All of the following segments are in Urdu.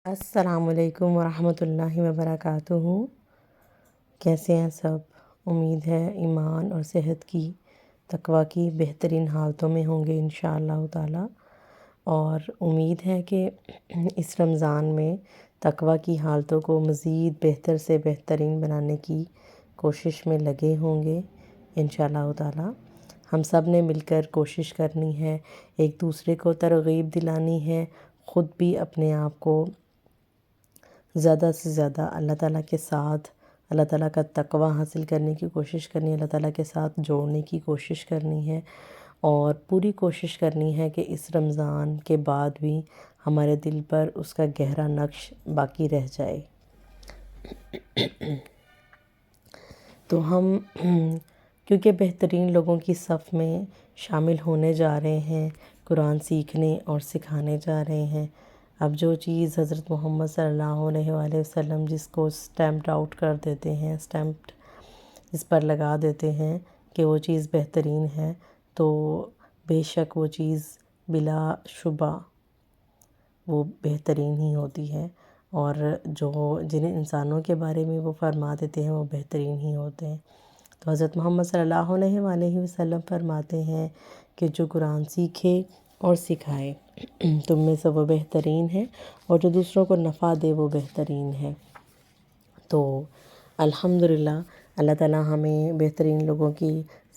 السلام علیکم ورحمۃ اللہ وبرکاتہ۔ کیسے ہیں سب؟ امید ہے ایمان اور صحت کی، تقویٰ کی بہترین حالتوں میں ہوں گے انشاءاللہ تعالی۔ اور امید ہے کہ اس رمضان میں تقویٰ کی حالتوں کو مزید بہتر سے بہترین بنانے کی کوشش میں لگے ہوں گے انشاءاللہ تعالی۔ ہم سب نے مل کر کوشش کرنی ہے، ایک دوسرے کو ترغیب دلانی ہے، خود بھی اپنے آپ کو زیادہ سے زیادہ اللہ تعالیٰ کے ساتھ، اللہ تعالیٰ کا تقویٰ حاصل کرنے کی کوشش کرنی ہے، اللہ تعالیٰ کے ساتھ جوڑنے کی کوشش کرنی ہے، اور پوری کوشش کرنی ہے کہ اس رمضان کے بعد بھی ہمارے دل پر اس کا گہرا نقش باقی رہ جائے۔ تو ہم کیونکہ بہترین لوگوں کی صف میں شامل ہونے جا رہے ہیں، قرآن سیکھنے اور سکھانے جا رہے ہیں۔ اب جو چیز حضرت محمد صلی اللہ علیہ وآلہ وسلم جس کو اسٹیمپڈ آؤٹ کر دیتے ہیں، اسٹیمپڈ اس پر لگا دیتے ہیں کہ وہ چیز بہترین ہے، تو بے شک وہ چیز بلا شبہ وہ بہترین ہی ہوتی ہے، اور جن انسانوں کے بارے میں وہ فرما دیتے ہیں وہ بہترین ہی ہوتے ہیں۔ تو حضرت محمد صلی اللہ علیہ وآلہ وسلم فرماتے ہیں کہ جو قرآن سیکھے اور سکھائے تم میں سے وہ بہترین ہے، اور جو دوسروں کو نفع دے وہ بہترین ہے۔ تو الحمدللہ اللہ تعالیٰ ہمیں بہترین لوگوں کی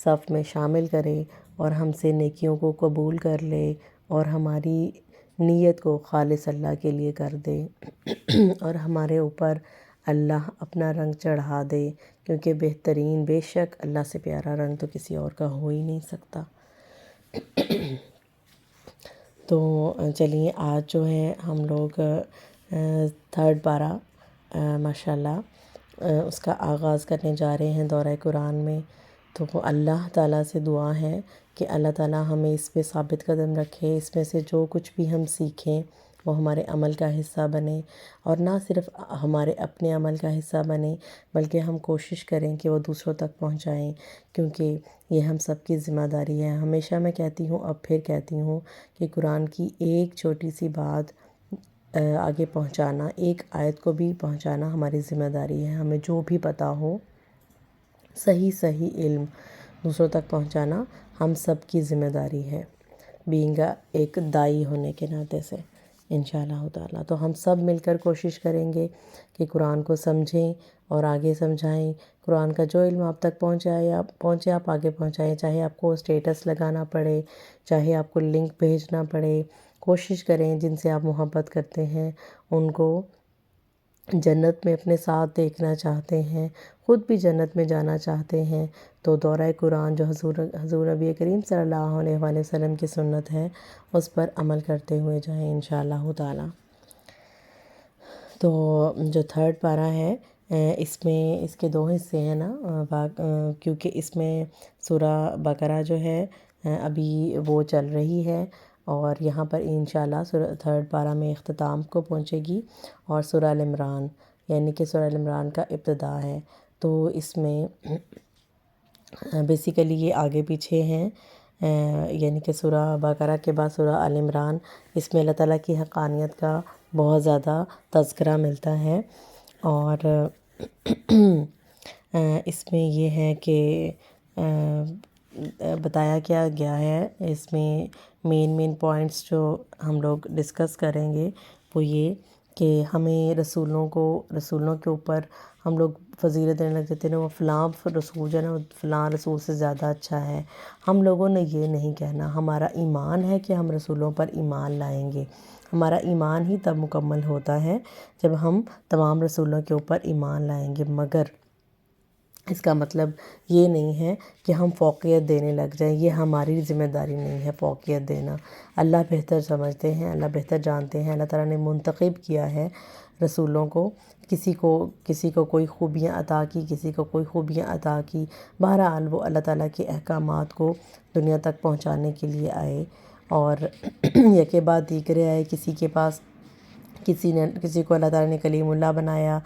صف میں شامل کرے، اور ہم سے نیکیوں کو قبول کر لے، اور ہماری نیت کو خالص اللہ کے لیے کر دے، اور ہمارے اوپر اللہ اپنا رنگ چڑھا دے، کیونکہ بہترین بے شک اللہ سے پیارا رنگ تو کسی اور کا ہو ہی نہیں سکتا۔ تو چلیے آج جو ہے ہم لوگ تھرڈ پارہ ماشاءاللہ اس کا آغاز کرنے جا رہے ہیں دورہ قرآن میں۔ تو اللہ تعالیٰ سے دعا ہے کہ اللہ تعالیٰ ہمیں اس پہ ثابت قدم رکھے، اس میں سے جو کچھ بھی ہم سیکھیں وہ ہمارے عمل کا حصہ بنے، اور نہ صرف ہمارے اپنے عمل کا حصہ بنے بلکہ ہم کوشش کریں کہ وہ دوسروں تک پہنچائیں، کیونکہ یہ ہم سب کی ذمہ داری ہے۔ ہمیشہ میں کہتی ہوں، اب پھر کہتی ہوں کہ قرآن کی ایک چھوٹی سی بات آگے پہنچانا، ایک آیت کو بھی پہنچانا ہماری ذمہ داری ہے۔ ہمیں جو بھی پتہ ہو صحیح علم دوسروں تک پہنچانا ہم سب کی ذمہ داری ہے، بینگ ایک دائی ہونے کے ناطے سے انشاءاللہ تعالیٰ۔ تو ہم سب مل کر کوشش کریں گے کہ قرآن کو سمجھیں اور آگے سمجھائیں۔ قرآن کا جو علم آپ تک پہنچے آپ آگے پہنچائیں، چاہے آپ کو اسٹیٹس لگانا پڑے، چاہے آپ کو لنک بھیجنا پڑے، کوشش کریں جن سے آپ محبت کرتے ہیں ان کو جنت میں اپنے ساتھ دیکھنا چاہتے ہیں، خود بھی جنت میں جانا چاہتے ہیں، تو دورہ قرآن جو حضور نبی کریم صلی اللہ علیہ وآلہ وسلم کی سنت ہے اس پر عمل کرتے ہوئے جائیں انشاءاللہ تعالیٰ۔ تو جو تھرڈ پارہ ہے اس میں اس کے دو حصے ہیں نا، کیونکہ اس میں سورہ بقرہ جو ہے ابھی وہ چل رہی ہے، اور یہاں پر انشاءاللہ تھرڈ پارہ میں اختتام کو پہنچے گی، اور سورہ ال عمران یعنی کہ سورہ ال عمران کا ابتدا ہے۔ تو اس میں بیسیکلی یہ آگے پیچھے ہیں، یعنی کہ سورہ بقرہ کے بعد سورہ ال عمران، اس میں اللہ تعالیٰ کی حقانیت کا بہت زیادہ تذکرہ ملتا ہے، اور اس میں یہ ہے کہ بتایا کیا گیا ہے، اس میں مین پوائنٹس جو ہم لوگ ڈسکس کریں گے وہ یہ کہ ہمیں رسولوں کے اوپر ہم لوگ فضیلت دینے لگ جاتے ہیں، وہ فلاں رسول جو ہے نا فلاں رسول سے زیادہ اچھا ہے۔ ہم لوگوں نے یہ نہیں کہنا، ہمارا ایمان ہے کہ ہم رسولوں پر ایمان لائیں گے۔ ہمارا ایمان ہی تب مکمل ہوتا ہے جب ہم تمام رسولوں کے اوپر ایمان لائیں گے، مگر اس کا مطلب یہ نہیں ہے کہ ہم فوقیت دینے لگ جائیں، یہ ہماری ذمہ داری نہیں ہے فوقیت دینا۔ اللہ بہتر سمجھتے ہیں، اللہ بہتر جانتے ہیں، اللہ تعالیٰ نے منتخب کیا ہے رسولوں کو، کسی کو کوئی خوبیاں عطا کی، کسی کو کوئی خوبیاں عطا کی، بہرحال وہ اللہ تعالیٰ کے احکامات کو دنیا تک پہنچانے کے لیے آئے، اور یکے بعد دیگرے آئے۔ کسی کو اللہ تعالیٰ نے کلیم اللہ بنایا،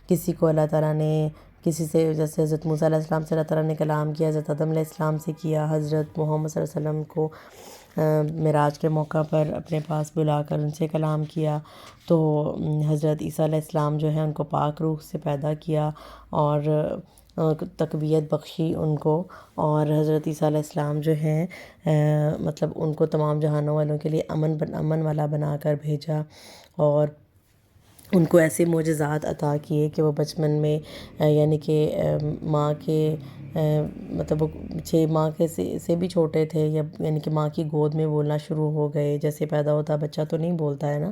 کسی کو اللہ تعالیٰ نے کسی سے، جیسے حضرت موسیٰ علیہ السلام سے اللہ تعالیٰ نے کلام کیا، حضرت آدم علیہ السلام سے کیا، حضرت محمد صلی اللہ علیہ وسلم کو معراج کے موقع پر اپنے پاس بلا کر ان سے کلام کیا، تو حضرت عیسیٰ علیہ السلام جو ہے ان کو پاک روح سے پیدا کیا اور تقویت بخشی ان کو، اور حضرت عیسیٰ علیہ السلام جو ہیں مطلب ان کو تمام جہانوں والوں کے لیے امن والا بنا کر بھیجا، اور ان کو ایسے معجزات عطا کیے کہ وہ بچپن میں یعنی کہ ماں کے مطلب وہ 6 ماہ کے سے بھی چھوٹے تھے، یا یعنی کہ ماں کی گود میں بولنا شروع ہو گئے، جیسے پیدا ہوتا بچہ تو نہیں بولتا ہے نا،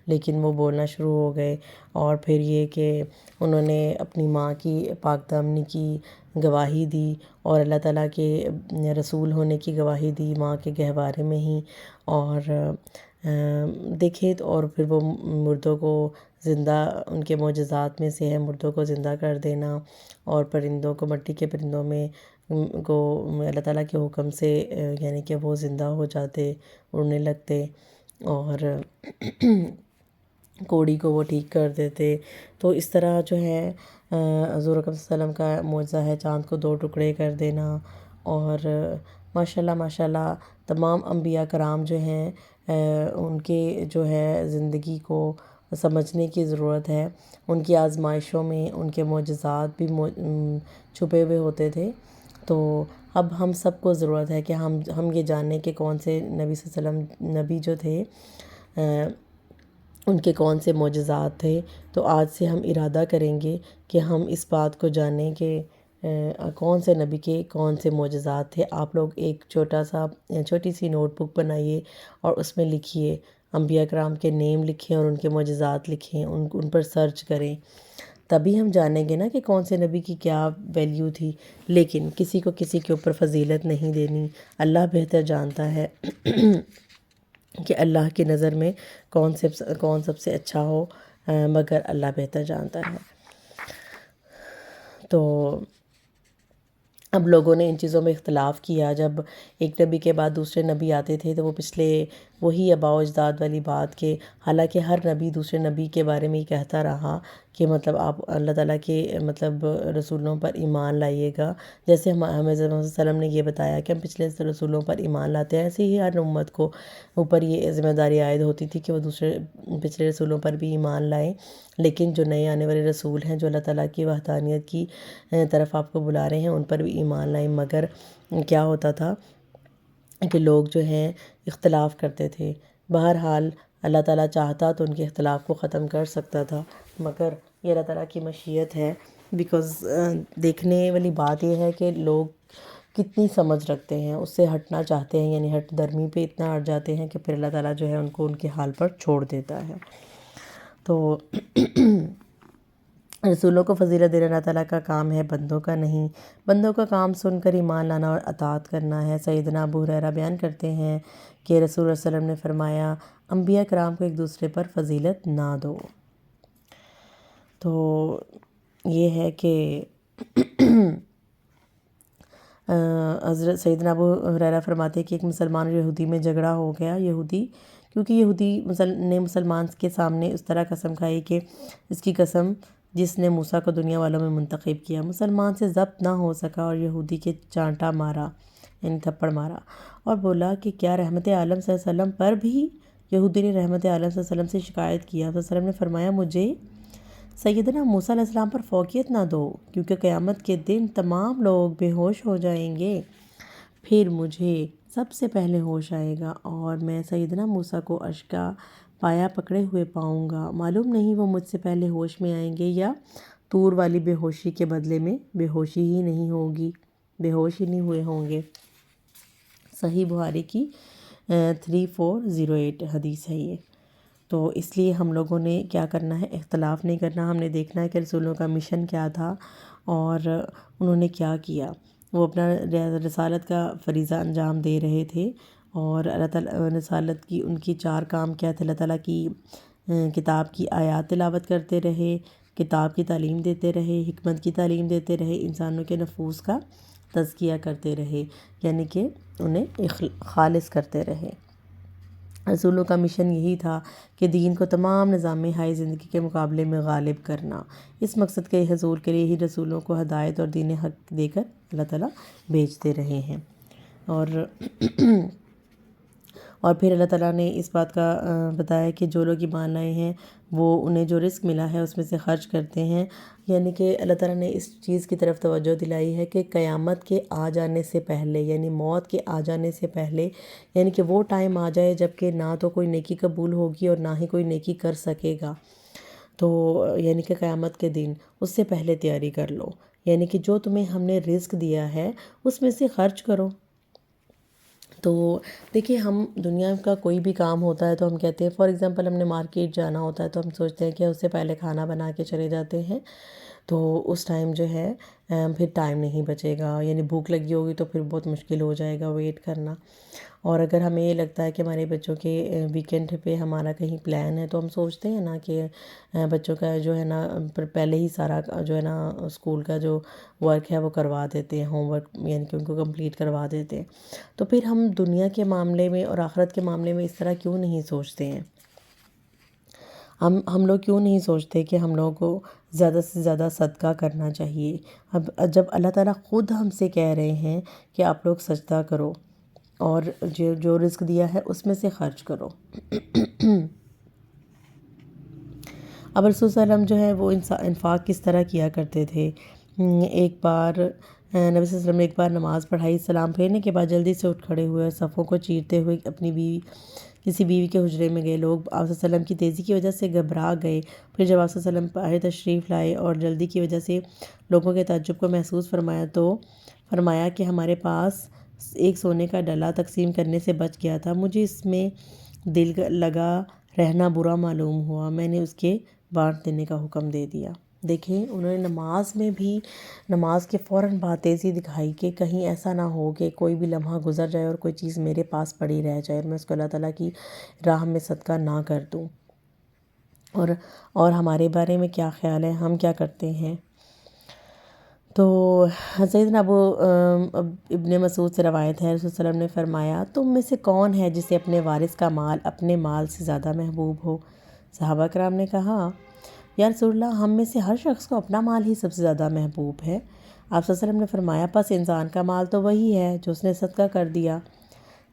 لیکن وہ بولنا شروع ہو گئے، اور پھر یہ کہ انہوں نے اپنی ماں کی پاک دامنی کی گواہی دی، اور اللہ تعالیٰ کے رسول ہونے کی گواہی دی ماں کے گہوارے میں ہی، اور دیکھے اور پھر وہ مردوں کو زندہ، ان کے معجزات میں سے ہے مردوں کو زندہ کر دینا، اور پرندوں کو مٹی کے پرندوں میں کو اللہ تعالیٰ کے حکم سے یعنی کہ وہ زندہ ہو جاتے، اڑنے لگتے، اور کوڑی کو وہ ٹھیک کر دیتے۔ تو اس طرح جو ہے حضور اکرم صلی اللہ علیہ وسلم کا معجزہ ہے چاند کو 2 ٹکڑے کر دینا، اور ماشاءاللہ تمام انبیاء کرام جو ہیں ان کے جو ہے زندگی کو سمجھنے کی ضرورت ہے، ان کی آزمائشوں میں ان کے معجزات بھی چھپے ہوئے ہوتے تھے۔ تو اب ہم سب کو ضرورت ہے کہ ہم یہ جانیں کہ کون سے نبی صلی اللہ علیہ وسلم نبی جو تھے ان کے کون سے معجزات تھے۔ تو آج سے ہم ارادہ کریں گے کہ ہم اس بات کو جانیں کہ کون سے نبی کے کون سے معجزات تھے۔ آپ لوگ ایک چھوٹی سی نوٹ بک بنائیے اور اس میں لکھیے، انبیاء کرام کے نیم لکھیں اور ان کے معجزات لکھیں، ان پر سرچ کریں، تبھی ہم جانیں گے نا کہ کون سے نبی کی کیا ویلیو تھی۔ لیکن کسی کو کسی کے اوپر فضیلت نہیں دینی، اللہ بہتر جانتا ہے کہ اللہ کی نظر میں کون سب سے اچھا ہو، مگر اللہ بہتر جانتا ہے۔ تو اب لوگوں نے ان چیزوں میں اختلاف کیا، جب ایک نبی کے بعد دوسرے نبی آتے تھے تو وہ پچھلے وہی آباء و اجداد والی بات کہ حالانکہ ہر نبی دوسرے نبی کے بارے میں یہ کہتا رہا کہ مطلب آپ اللہ تعالیٰ کے مطلب رسولوں پر ایمان لائیے گا، جیسے ہمیں صلی اللہ علیہ وسلم نے یہ بتایا کہ ہم پچھلے رسولوں پر ایمان لاتے ہیں، ایسے ہی ہر امت کو اوپر یہ ذمہ داری عائد ہوتی تھی کہ وہ پچھلے رسولوں پر بھی ایمان لائیں۔ لیکن جو نئے آنے والے رسول ہیں جو اللہ تعالیٰ کی وحدانیت کی طرف آپ کو بلا رہے ہیں ان پر بھی ایمان لائیں، مگر کیا ہوتا تھا کہ لوگ جو ہیں اختلاف کرتے تھے۔ بہرحال اللہ تعالیٰ چاہتا تو ان کے اختلاف کو ختم کر سکتا تھا، مگر یہ اللہ تعالیٰ کی مشیت ہے، بیکاز دیکھنے والی بات یہ ہے کہ لوگ کتنی سمجھ رکھتے ہیں، اس سے ہٹنا چاہتے ہیں، یعنی ہٹ درمی پہ اتنا ہٹ جاتے ہیں کہ پھر اللہ تعالیٰ جو ہے ان کو ان کے حال پر چھوڑ دیتا ہے۔ تو رسولوں کو فضیلت دینا اللہ تعالیٰ کا کام ہے، بندوں کا نہیں۔ بندوں کا کام سن کر ایمان لانا اور اطاعت کرنا ہے۔ سیدنا ابو ہریرہ بیان کرتے ہیں کہ رسول اللہ صلی اللہ علیہ وسلم نے فرمایا، انبیاء کرام کو ایک دوسرے پر فضیلت نہ دو۔ تو یہ ہے کہ حضرت سیدنا ابو ہریرہ فرماتے ہیں کہ ایک مسلمان اور یہودی میں جھگڑا ہو گیا، کیونکہ یہودی نے مسلمان کے سامنے اس طرح قسم کھائی کہ اس کی قسم جس نے موسیٰ کو دنیا والوں میں منتخب کیا۔ مسلمان سے ضبط نہ ہو سکا اور یہودی کے چانٹا مارا، یعنی تھپڑ مارا، اور بولا کہ کیا رحمت عالم صلی اللہ علیہ وسلم پر بھی؟ یہودی نے رحمت عالم صلی اللہ علیہ وسلم سے شکایت کیا۔ صلی اللہ علیہ وسلم نے فرمایا، مجھے سیدنا موسیٰ علیہ السلام پر فوقیت نہ دو، کیونکہ قیامت کے دن تمام لوگ بے ہوش ہو جائیں گے، پھر مجھے سب سے پہلے ہوش آئے گا اور میں سیدنا موسیٰ کو عرش کا پایا پکڑے ہوئے پاؤں گا۔ معلوم نہیں وہ مجھ سے پہلے ہوش میں آئیں گے یا طور والی بے ہوشی کے بدلے میں بے ہوشی ہی نہیں ہوگی، بے ہوش ہی نہیں ہوئے ہوں گے۔ صحیح بخاری کی 3408 حدیث ہے یہ۔ تو اس لیے ہم لوگوں نے کیا کرنا ہے، اختلاف نہیں کرنا، ہم نے دیکھنا ہے کہ رسولوں کا مشن کیا تھا اور انہوں نے کیا کیا۔ وہ اپنا رسالت کا فریضہ انجام دے رہے تھے، اور اللہ تعالیٰ رسالت کی ان کی 4 کام کیا تھے، اللہ تعالیٰ کی کتاب کی آیات تلاوت کرتے رہے، کتاب کی تعلیم دیتے رہے، حکمت کی تعلیم دیتے رہے، انسانوں کے نفوس کا تزکیہ کرتے رہے، یعنی کہ انہیں خالص کرتے رہے۔ رسولوں کا مشن یہی تھا کہ دین کو تمام نظام حیاتی زندگی کے مقابلے میں غالب کرنا۔ اس مقصد کے حصول کے لیے ہی رسولوں کو ہدایت اور دین حق دے کر اللہ تعالیٰ بھیجتے رہے ہیں۔ اور اور پھر اللہ تعالیٰ نے اس بات کا بتایا کہ جو لوگ ایمان لائے ہیں وہ انہیں جو رزق ملا ہے اس میں سے خرچ کرتے ہیں، یعنی کہ اللہ تعالیٰ نے اس چیز کی طرف توجہ دلائی ہے کہ قیامت کے آ جانے سے پہلے، یعنی موت کے آ جانے سے پہلے، یعنی کہ وہ ٹائم آ جائے جب کہ نہ تو کوئی نیکی قبول ہوگی اور نہ ہی کوئی نیکی کر سکے گا، تو یعنی کہ قیامت کے دن اس سے پہلے تیاری کر لو، یعنی کہ جو تمہیں ہم نے رزق دیا ہے اس میں سے خرچ کرو۔ تو دیکھیے، ہم دنیا کا کوئی بھی کام ہوتا ہے تو ہم کہتے ہیں، فار ایگزامپل ہم نے مارکیٹ جانا ہوتا ہے تو ہم سوچتے ہیں کہ اس سے پہلے کھانا بنا کے چلے جاتے ہیں، تو اس ٹائم جو ہے پھر ٹائم نہیں بچے گا، یعنی بھوک لگی ہوگی تو پھر بہت مشکل ہو جائے گا ویٹ کرنا۔ اور اگر ہمیں یہ لگتا ہے کہ ہمارے بچوں کے ویکینڈ پہ ہمارا کہیں پلان ہے تو ہم سوچتے ہیں نا کہ بچوں کا جو ہے نا پہلے ہی سارا جو ہے نا اسکول کا جو ورک ہے وہ کروا دیتے ہیں، ہوم ورک یعنی کہ ان کو کمپلیٹ کروا دیتے ہیں۔ تو پھر ہم دنیا کے معاملے میں اور آخرت کے معاملے میں اس طرح کیوں نہیں سوچتے ہیں؟ ہم لوگ کیوں نہیں سوچتے کہ ہم لوگوں کو زیادہ سے زیادہ صدقہ کرنا چاہیے؟ اب جب اللہ تعالیٰ خود ہم سے کہہ رہے ہیں کہ آپ لوگ سجدہ کرو اور جو رزق دیا ہے اس میں سے خرچ کرو۔ اب رسول صلی اللہ علیہ وسلم جو ہے وہ انفاق کس طرح کیا کرتے تھے؟ ایک بار نبی صلی اللہ علیہ وسلم نے ایک بار نماز پڑھائی، سلام پھیرنے کے بعد جلدی سے اٹھ کھڑے ہوئے اور صفوں کو چیرتے ہوئے کسی بیوی کے حجرے میں گئے۔ لوگ آپ صلی اللہ علیہ وسلم کی تیزی کی وجہ سے گھبرا گئے۔ پھر جب آپ صلی اللہ علیہ وسلم باہر تشریف لائے اور جلدی کی وجہ سے لوگوں کے تعجب کو محسوس فرمایا تو فرمایا کہ ہمارے پاس ایک سونے کا ڈلا تقسیم کرنے سے بچ گیا تھا، مجھے اس میں دل لگا رہنا برا معلوم ہوا، میں نے اس کے بانٹ دینے کا حکم دے دیا۔ دیکھیں، انہوں نے نماز میں بھی نماز کے فوراً بعد تیزی دکھائی کہ کہیں ایسا نہ ہو کہ کوئی بھی لمحہ گزر جائے اور کوئی چیز میرے پاس پڑی رہ جائے اور میں اس کو اللہ تعالیٰ کی راہ میں صدقہ نہ کر دوں۔ اور ہمارے بارے میں کیا خیال ہے، ہم کیا کرتے ہیں؟ تو سیدنا ابن مسعود سے روایت ہے، رسول صلی اللہ علیہ وسلم نے فرمایا، تم میں سے کون ہے جسے اپنے وارث کا مال اپنے مال سے زیادہ محبوب ہو؟ صحابہ کرام نے کہا، یا رسول اللہ، ہم میں سے ہر شخص کو اپنا مال ہی سب سے زیادہ محبوب ہے۔ آپ صلی اللہ علیہ وسلم نے فرمایا، پس انسان کا مال تو وہی ہے جو اس نے صدقہ کر دیا،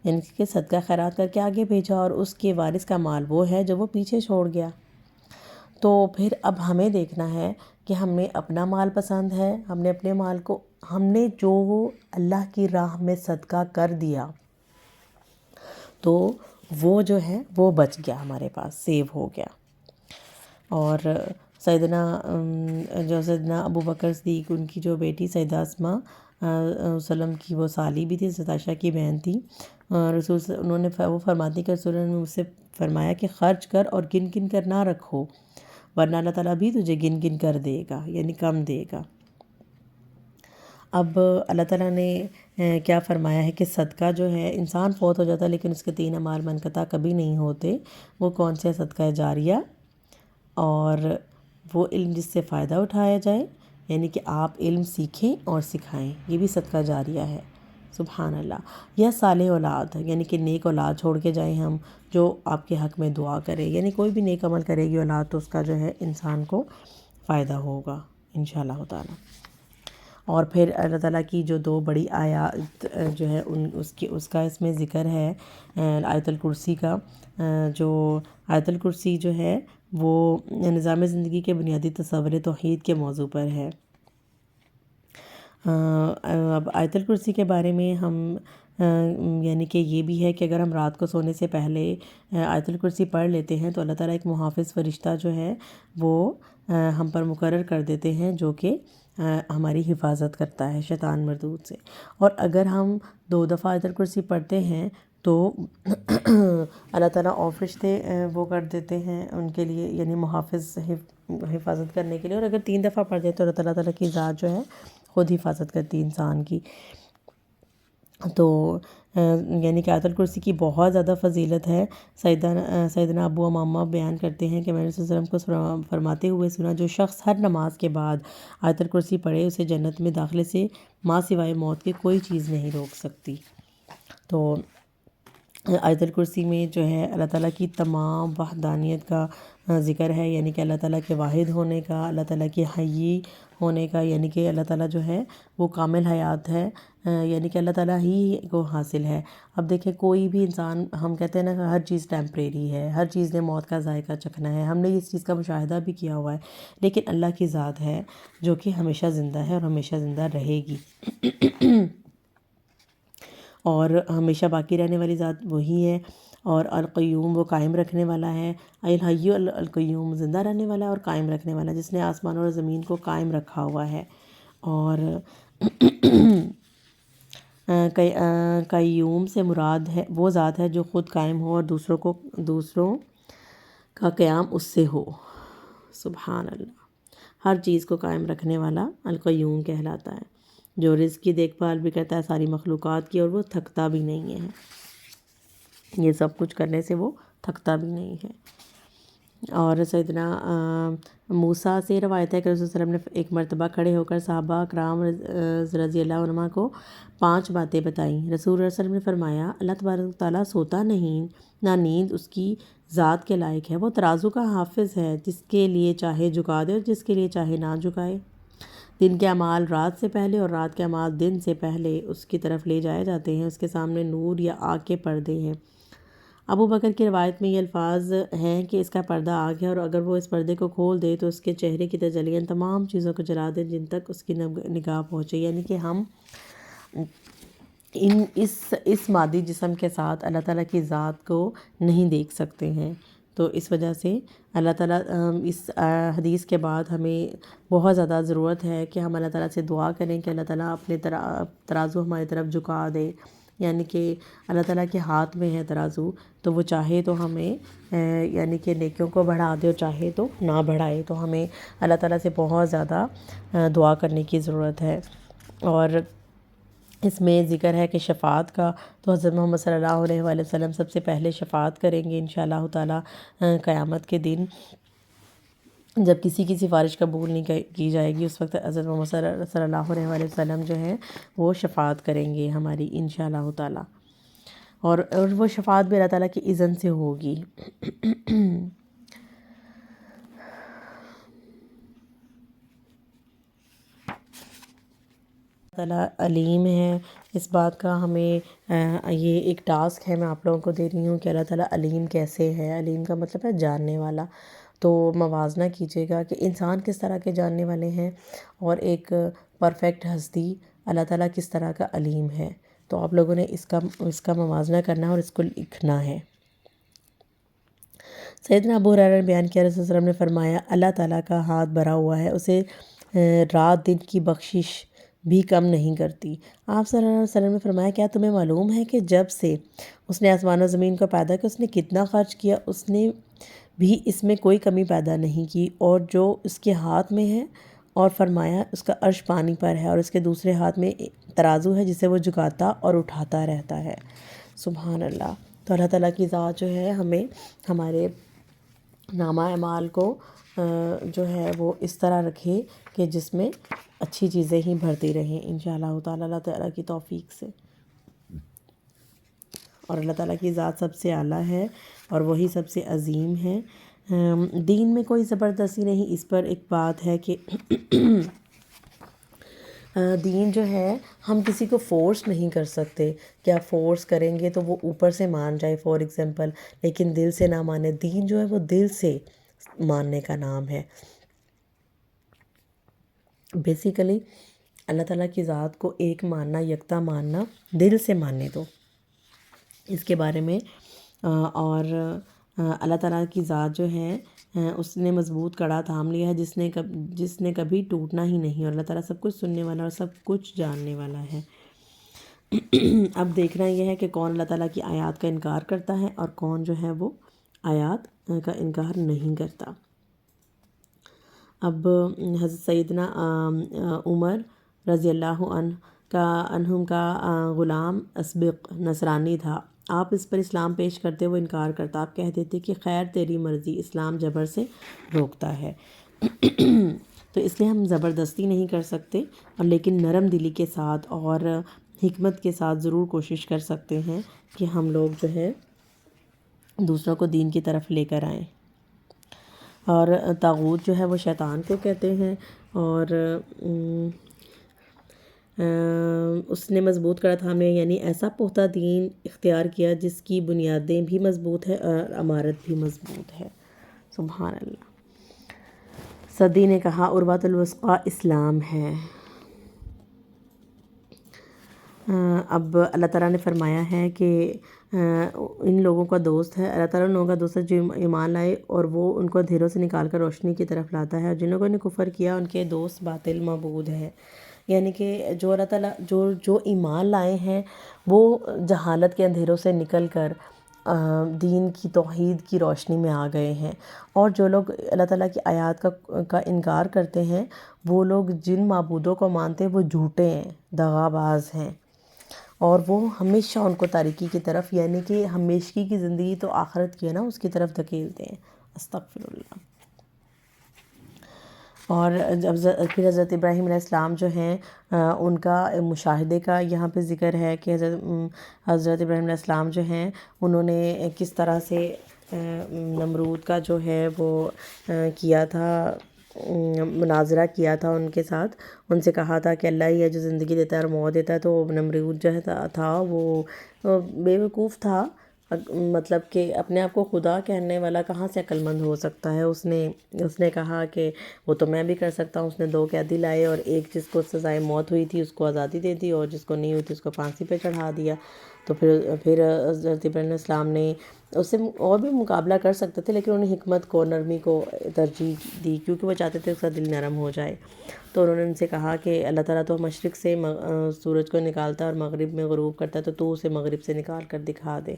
یعنی کہ صدقہ خیرات کر کے آگے بھیجا، اور اس کے وارث کا مال وہ ہے جو وہ پیچھے چھوڑ گیا۔ تو پھر اب ہمیں دیکھنا ہے کہ ہمیں اپنا مال پسند ہے، ہم نے اپنے مال کو، ہم نے جو اللہ کی راہ میں صدقہ کر دیا تو وہ جو ہے وہ بچ گیا، ہمارے پاس سیو ہو گیا۔ اور سیدنا ابو بکر صدیق، ان کی جو بیٹی سیدہ اسماء وسلم کی وہ سالی بھی تھی، عائشہ کی بہن تھی، انہوں نے وہ فرماتی کہ رسول اللہ نے مجھ سے فرمایا کہ خرچ کر اور گن گن کر نہ رکھو، ورنہ اللہ تعالیٰ بھی تجھے گن گن کر دے گا، یعنی کم دے گا۔ اب اللہ تعالیٰ نے کیا فرمایا ہے کہ صدقہ جو ہے، انسان فوت ہو جاتا ہے لیکن اس کے 3 اعمال منقطع کبھی نہیں ہوتے۔ وہ کون سے؟ صدقہ جاریہ، اور وہ علم جس سے فائدہ اٹھایا جائے، یعنی کہ آپ علم سیکھیں اور سکھائیں، یہ بھی صدقہ جاریہ ہے، سبحان اللہ۔ یا صالح اولاد، یعنی کہ نیک اولاد چھوڑ کے جائیں ہم، جو آپ کے حق میں دعا کرے، یعنی کوئی بھی نیک عمل کرے گی اولاد تو اس کا جو ہے انسان کو فائدہ ہوگا انشاءاللہ تعالی۔ اور پھر اللہ تعالیٰ کی جو 2 بڑی آیات جو ہے اس کا اس میں ذکر ہے، آیت الکرسی کا، جو آیت الکرسی جو ہے وہ نظام زندگی کے بنیادی تصور توحید کے موضوع پر ہے۔ اب آیت الکرسی کے بارے میں ہم یعنی کہ یہ بھی ہے کہ اگر ہم رات کو سونے سے پہلے آیت الکرسی پڑھ لیتے ہیں تو اللہ تعالیٰ ایک محافظ فرشتہ جو ہے وہ ہم پر مقرر کر دیتے ہیں، جو کہ ہماری حفاظت کرتا ہے شیطان مردود سے۔ اور اگر ہم 2 دفعہ آیت الکرسی پڑھتے ہیں تو اللہ تعالیٰ اور فرشتے وہ کر دیتے ہیں ان کے لیے، یعنی محافظ حفاظت کرنے کے لیے، اور اگر 3 دفعہ پڑھ دیتے تو اللہ تعالیٰ کی ذات جو ہے خود حفاظت کرتی ہے انسان کی۔ تو یعنی کہ آیت الکرسی کی بہت زیادہ فضیلت ہے۔ سیدنا ابو امامہ بیان کرتے ہیں کہ میں نے رسول صلی اللہ علیہ وسلم کو فرماتے ہوئے سنا، جو شخص ہر نماز کے بعد آیت الکرسی پڑھے اسے جنت میں داخلے سے ماں سوائے موت کے کوئی چیز نہیں روک سکتی۔ تو آیت الکرسی میں جو ہے اللہ تعالیٰ کی تمام وحدانیت کا ذکر ہے، یعنی کہ اللہ تعالیٰ کے واحد ہونے کا، اللہ تعالیٰ کے حی ہونے کا، یعنی کہ اللہ تعالیٰ جو ہے وہ کامل حیات ہے، یعنی کہ اللہ تعالیٰ ہی کو حاصل ہے۔ اب دیکھیں کوئی بھی انسان، ہم کہتے ہیں نا کہ ہر چیز ٹیمپریری ہے، ہر چیز نے موت کا ذائقہ چکھنا ہے، ہم نے اس چیز کا مشاہدہ بھی کیا ہوا ہے، لیکن اللہ کی ذات ہے جو کہ ہمیشہ زندہ ہے اور ہمیشہ زندہ رہے گی، اور ہمیشہ باقی رہنے والی ذات وہی ہے۔ اور القیوم وہ قائم رکھنے والا ہے، الحی القیوم زندہ رہنے والا ہے اور قائم رکھنے والا ہے، جس نے آسمان اور زمین کو قائم رکھا ہوا ہے۔ اور قیوم سے مراد ہے وہ ذات ہے جو خود قائم ہو اور دوسروں کا قیام اس سے ہو۔ سبحان اللہ، ہر چیز کو قائم رکھنے والا القیوم کہلاتا ہے، جو رزق کی دیکھ بھال بھی کرتا ہے ساری مخلوقات کی، اور وہ تھکتا بھی نہیں ہے، یہ سب کچھ کرنے سے وہ تھکتا بھی نہیں ہے۔ اور سیدنا موسیٰ سے روایت ہے کہ رسول صلی اللہ علیہ وسلم نے ایک مرتبہ کھڑے ہو کر صحابہ کرام رضی اللہ عنہ کو 5 باتیں بتائیں۔ رسول اللہ صلی اللہ علیہ وسلم نے فرمایا، اللہ تبارک و تعالیٰ سوتا نہیں، نہ نیند اس کی ذات کے لائق ہے، وہ ترازو کا حافظ ہے، جس کے لیے چاہے جھکا دے اور جس کے لیے چاہے نہ جھکائے۔ دن کے اعمال رات سے پہلے اور رات کے اعمال دن سے پہلے اس کی طرف لے جائے جاتے ہیں، اس کے سامنے نور یا آگ کے پردے ہیں۔ ابو بکر کی روایت میں یہ الفاظ ہیں کہ اس کا پردہ آگ ہے، اور اگر وہ اس پردے کو کھول دے تو اس کے چہرے کی تجلیاں تمام چیزوں کو جلا دیں جن تک اس کی نگاہ پہنچے، یعنی کہ ہم اس مادی جسم کے ساتھ اللہ تعالیٰ کی ذات کو نہیں دیکھ سکتے ہیں۔ تو اس وجہ سے اللہ تعالیٰ اس حدیث کے بعد ہمیں بہت زیادہ ضرورت ہے کہ ہم اللہ تعالیٰ سے دعا کریں کہ اللہ تعالیٰ اپنے ترازو ہماری طرف جھکا دے، یعنی کہ اللہ تعالیٰ کے ہاتھ میں ہے ترازو، تو وہ چاہے تو ہمیں یعنی کہ نیکیوں کو بڑھا دے اور چاہے تو نہ بڑھائے، تو ہمیں اللہ تعالیٰ سے بہت زیادہ دعا کرنے کی ضرورت ہے۔ اور اس میں ذکر ہے کہ شفاعت کا، تو حضرت محمد صلی اللہ علیہ وآلہ وسلم سب سے پہلے شفاعت کریں گے انشاءاللہ تعالیٰ قیامت کے دن، جب کسی کی سفارش قبول نہیں کی جائے گی، اس وقت حضرت محمد صلی اللہ علیہ وآلہ وسلم جو ہے وہ شفاعت کریں گے ہماری انشاءاللہ تعالیٰ، اور وہ شفاعت بھی اللہ تعالیٰ کی اذن سے ہوگی۔ اللہ تعالیٰ علیم ہے، اس بات کا ہمیں یہ ایک ٹاسک ہے، میں آپ لوگوں کو دے رہی ہوں کہ اللہ تعالیٰ علیم کیسے ہے۔ علیم کا مطلب ہے جاننے والا، تو موازنہ کیجیے گا کہ انسان کس طرح کے جاننے والے ہیں اور ایک پرفیکٹ ہستی اللہ تعالیٰ کس طرح کا علیم ہے، تو آپ لوگوں نے اس کا موازنہ کرنا ہے اور اس کو لکھنا ہے۔ سیدنا ابو ہریرہ نے بیان کیا، رسول صلی اللہ علیہ وسلم نے فرمایا، اللہ تعالیٰ کا ہاتھ بھرا ہوا ہے، اسے رات دن کی بخشش بھی کم نہیں کرتی۔ آپ صلی اللہ علیہ وسلم نے فرمایا، کیا تمہیں معلوم ہے کہ جب سے اس نے آسمان و زمین کو پیدا کیا اس نے کتنا خرچ کیا، اس نے بھی اس میں کوئی کمی پیدا نہیں کی، اور جو اس کے ہاتھ میں ہے، اور فرمایا اس کا عرش پانی پر ہے، اور اس کے دوسرے ہاتھ میں ترازو ہے جسے وہ جھکاتا اور اٹھاتا رہتا ہے۔ سبحان اللہ۔ تو اللہ تعالیٰ کی ذات جو ہے ہمیں ہمارے نامہ اعمال کو جو ہے وہ اس طرح رکھے کہ جس میں اچھی چیزیں ہی بھرتی رہیں انشاءاللہ تعالیٰ، اللہ تعالیٰ کی توفیق سے۔ اور اللہ تعالیٰ کی ذات سب سے اعلیٰ ہے اور وہی سب سے عظیم ہے۔ دین میں کوئی زبردستی نہیں، اس پر ایک بات ہے کہ دین جو ہے ہم کسی کو فورس نہیں کر سکتے، کیا فورس کریں گے تو وہ اوپر سے مان جائے فار ایگزامپل، لیکن دل سے نہ مانے۔ دین جو ہے وہ دل سے ماننے کا نام ہے۔ بیسیکلی اللہ تعالیٰ کی ذات کو ایک ماننا، یکتا ماننا، دل سے ماننے دو اس کے بارے میں۔ اور اللہ تعالیٰ کی ذات جو ہے اس نے مضبوط کڑا تھام لیا ہے جس نے کبھی ٹوٹنا ہی نہیں، اور اللہ تعالیٰ سب کچھ سننے والا اور سب کچھ جاننے والا ہے۔ اب دیکھنا یہ ہے کہ کون اللہ تعالیٰ کی آیات کا انکار کرتا ہے اور کون جو ہے وہ آیات کا انکار نہیں کرتا۔ اب حضرت سیدنا عمر رضی اللہ عنہم کا غلام اسبق نصرانی تھا، آپ اس پر اسلام پیش کرتے وہ انکار کرتا، آپ کہتے تھے کہ خیر تیری مرضی، اسلام جبر سے روکتا ہے۔ تو اس لیے ہم زبردستی نہیں کر سکتے، اور لیکن نرم دلی کے ساتھ اور حکمت کے ساتھ ضرور کوشش کر سکتے ہیں کہ ہم لوگ جو ہے دوسروں کو دین کی طرف لے کر آئیں۔ اور طاغوت جو ہے وہ شیطان کو کہتے ہیں، اور اس نے مضبوط کرا تھا ہمیں، یعنی ایسا پختہ دین اختیار کیا جس کی بنیادیں بھی مضبوط ہے اور عمارت بھی مضبوط ہے۔ سبحان اللہ۔ سعدی نے کہا عروۃ الوثقیٰ اسلام ہے۔ اب اللہ تعالیٰ نے فرمایا ہے کہ ان لوگوں کا دوست ہے، اللہ تعالیٰ ان لوگوں کا دوست ہے جو ایمان لائے اور وہ ان کو اندھیروں سے نکال کر روشنی کی طرف لاتا ہے، اور جن لوگوں نے کفر کیا ان کے دوست باطل معبود ہے۔ یعنی کہ جو اللہ تعالیٰ جو ایمان لائے ہیں وہ جہالت کے اندھیروں سے نکل کر دین کی توحید کی روشنی میں آ گئے ہیں، اور جو لوگ اللہ تعالیٰ کی آیات کا انکار کرتے ہیں وہ لوگ جن معبودوں کو مانتے ہیں وہ جھوٹے ہیں، دغا باز ہیں، اور وہ ہمیشہ ان کو تاریکی کی طرف، یعنی کہ ہمیشگی کی زندگی تو آخرت کی ہے نا، اس کی طرف دھکیلتے ہیں۔ استغفر اللہ۔ اور جب پھر حضرت ابراہیم علیہ السلام جو ہیں ان کا مشاہدے کا یہاں پہ ذکر ہے کہ حضرت ابراہیم علیہ السلام جو ہیں انہوں نے کس طرح سے نمرود کا جو ہے وہ کیا تھا، مناظرہ کیا تھا ان کے ساتھ، ان سے کہا تھا کہ اللہ ہی ہے جو زندگی دیتا ہے اور موت دیتا ہے، تو نمرود جو ہے تھا وہ بے وقوف تھا، مطلب کہ اپنے آپ کو خدا کہنے والا کہاں سے عقل مند ہو سکتا ہے۔ اس نے کہا کہ وہ تو میں بھی کر سکتا ہوں۔ اس نے 2 قیدی لائے اور ایک جس کو سزائے موت ہوئی تھی اس کو آزادی دے دی، اور جس کو نہیں ہوئی تھی اس کو پھانسی پہ چڑھا دیا۔ تو پھر حضرت ابراہیم علیہ السلام نے اس سے اور بھی مقابلہ کر سکتے تھے، لیکن انہوں نے حکمت کو، نرمی کو ترجیح دی، کیونکہ وہ چاہتے تھے اس کا دل نرم ہو جائے۔ تو انہوں نے ان سے کہا کہ اللہ تعالیٰ تو مشرق سے سورج کو نکالتا ہے اور مغرب میں غروب کرتا ہے، تو اسے مغرب سے نکال کر دکھا دے۔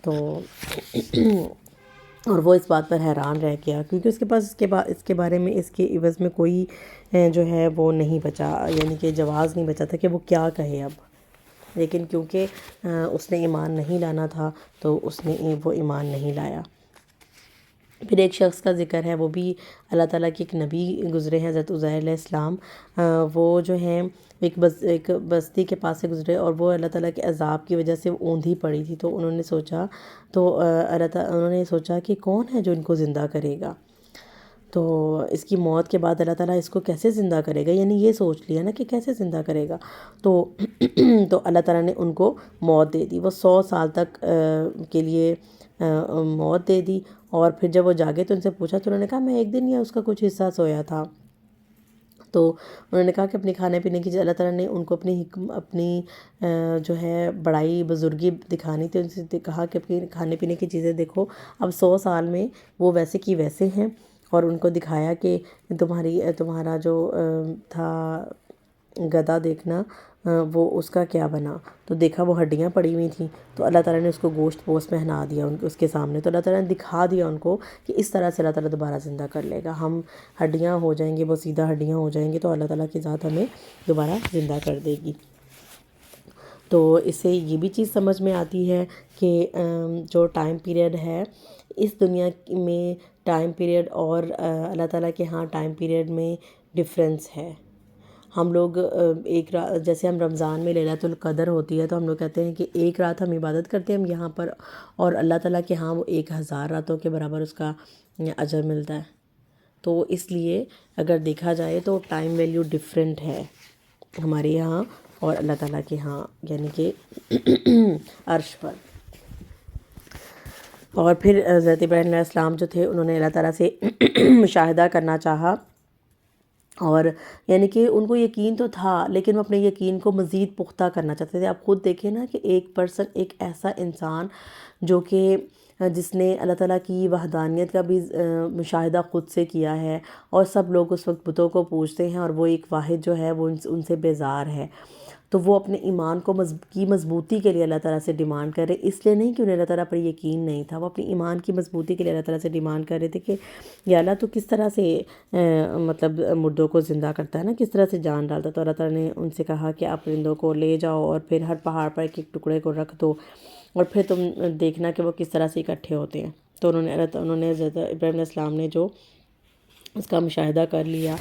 تو اور وہ اس بات پر حیران رہ گیا، کیونکہ اس کے پاس اس کے بارے میں اس کے عوض میں کوئی جو ہے وہ نہیں بچا، یعنی کہ جواز نہیں بچا تھا کہ وہ کیا کہے اب، لیکن کیونکہ اس نے ایمان نہیں لانا تھا تو اس نے وہ ایمان نہیں لایا۔ پھر ایک شخص کا ذکر ہے، وہ بھی اللہ تعالیٰ کے ایک نبی گزرے ہیں، حضرت عزیر علیہ السلام، وہ جو ہیں ایک بستی کے پاس سے گزرے، اور وہ اللہ تعالیٰ کے عذاب کی وجہ سے اوندھی پڑی تھی، تو انہوں نے سوچا کہ کون ہے جو ان کو زندہ کرے گا، تو اس کی موت کے بعد اللہ تعالیٰ اس کو کیسے زندہ کرے گا، یعنی یہ سوچ لیا نا کہ کیسے زندہ کرے گا، تو اللہ تعالیٰ نے ان کو موت دے دی، وہ 100 سال تک کے لیے موت دے دی، اور پھر جب وہ جاگے تو ان سے پوچھا تو انہوں نے کہا میں ایک دن یا اس کا کچھ حصہ سویا تھا۔ تو انہوں نے کہا کہ اپنے کھانے پینے کی، اللہ تعالیٰ نے ان کو اپنی جو ہے بڑائی بزرگی دکھانی تھی، ان سے کہا کہ اپنی کھانے پینے کی چیزیں دیکھو، اب 100 سال میں وہ ویسے کی ویسے ہیں، اور ان کو دکھایا کہ تمہارا جو تھا گدھا دیکھنا وہ اس کا کیا بنا، تو دیکھا وہ ہڈیاں پڑی ہوئی تھیں، تو اللہ تعالیٰ نے اس کو گوشت پوش پہنا دیا اس کے سامنے، تو اللہ تعالیٰ نے دکھا دیا ان کو کہ اس طرح سے اللہ تعالیٰ دوبارہ زندہ کر لے گا، ہم ہڈیاں ہو جائیں گے، وہ سیدھا ہڈیاں ہو جائیں گے، تو اللہ تعالیٰ کی ذات ہمیں دوبارہ زندہ کر دے گی۔ تو اس سے یہ بھی چیز سمجھ میں آتی ہے کہ جو ٹائم پیریڈ ہے اس دنیا میں، ٹائم پیریڈ اور اللہ تعالیٰ کے ہاں ٹائم پیریڈ میں ڈفرینس ہے۔ ہم لوگ ایک رات، جیسے ہم رمضان میں لیلۃ القدر ہوتی ہے تو ہم لوگ کہتے ہیں کہ ایک رات ہم عبادت کرتے ہیں ہم یہاں پر، اور اللہ تعالیٰ کے ہاں وہ 1000 راتوں کے برابر اس کا اجر ملتا ہے۔ تو اس لیے اگر دیکھا جائے تو ٹائم ویلیو ڈفرینٹ ہے ہمارے یہاں اور اللہ تعالیٰ کے ہاں، یعنی کہ عرش پر۔ اور پھر حضرت ابراہیم علیہ السلام جو تھے انہوں نے اللہ تعالیٰ سے مشاہدہ کرنا چاہا، اور یعنی کہ ان کو یقین تو تھا لیکن وہ اپنے یقین کو مزید پختہ کرنا چاہتے تھے۔ آپ خود دیکھیں نا کہ ایک پرسن، ایک ایسا انسان جو کہ جس نے اللہ تعالیٰ کی وحدانیت کا بھی مشاہدہ خود سے کیا ہے، اور سب لوگ اس وقت بتوں کو پوجتے ہیں اور وہ ایک واحد جو ہے وہ ان سے بیزار ہے، تو وہ اپنے ایمان کی مضبوطی کے لیے اللہ تعالیٰ سے ڈیمانڈ کر رہے، اس لیے نہیں کہ انہیں اللہ تعالیٰ پر یقین نہیں تھا، وہ اپنی ایمان کی مضبوطی کے لیے اللہ تعالیٰ سے ڈیمانڈ کر رہے تھے کہ یا اللہ تو کس طرح سے مطلب مردوں کو زندہ کرتا ہے نا، کس طرح سے جان ڈالتا، تو اللہ تعالیٰ نے ان سے کہا کہ آپ پرندوں کو لے جاؤ اور پھر ہر پہاڑ پر ایک ایک ٹکڑے کو رکھ دو، اور پھر تم دیکھنا کہ وہ کس طرح سے اکٹھے ہوتے ہیں۔ تو انہوں نے حضرت ابراہیم علیہ السلام نے جو اس کا مشاہدہ کر لیا،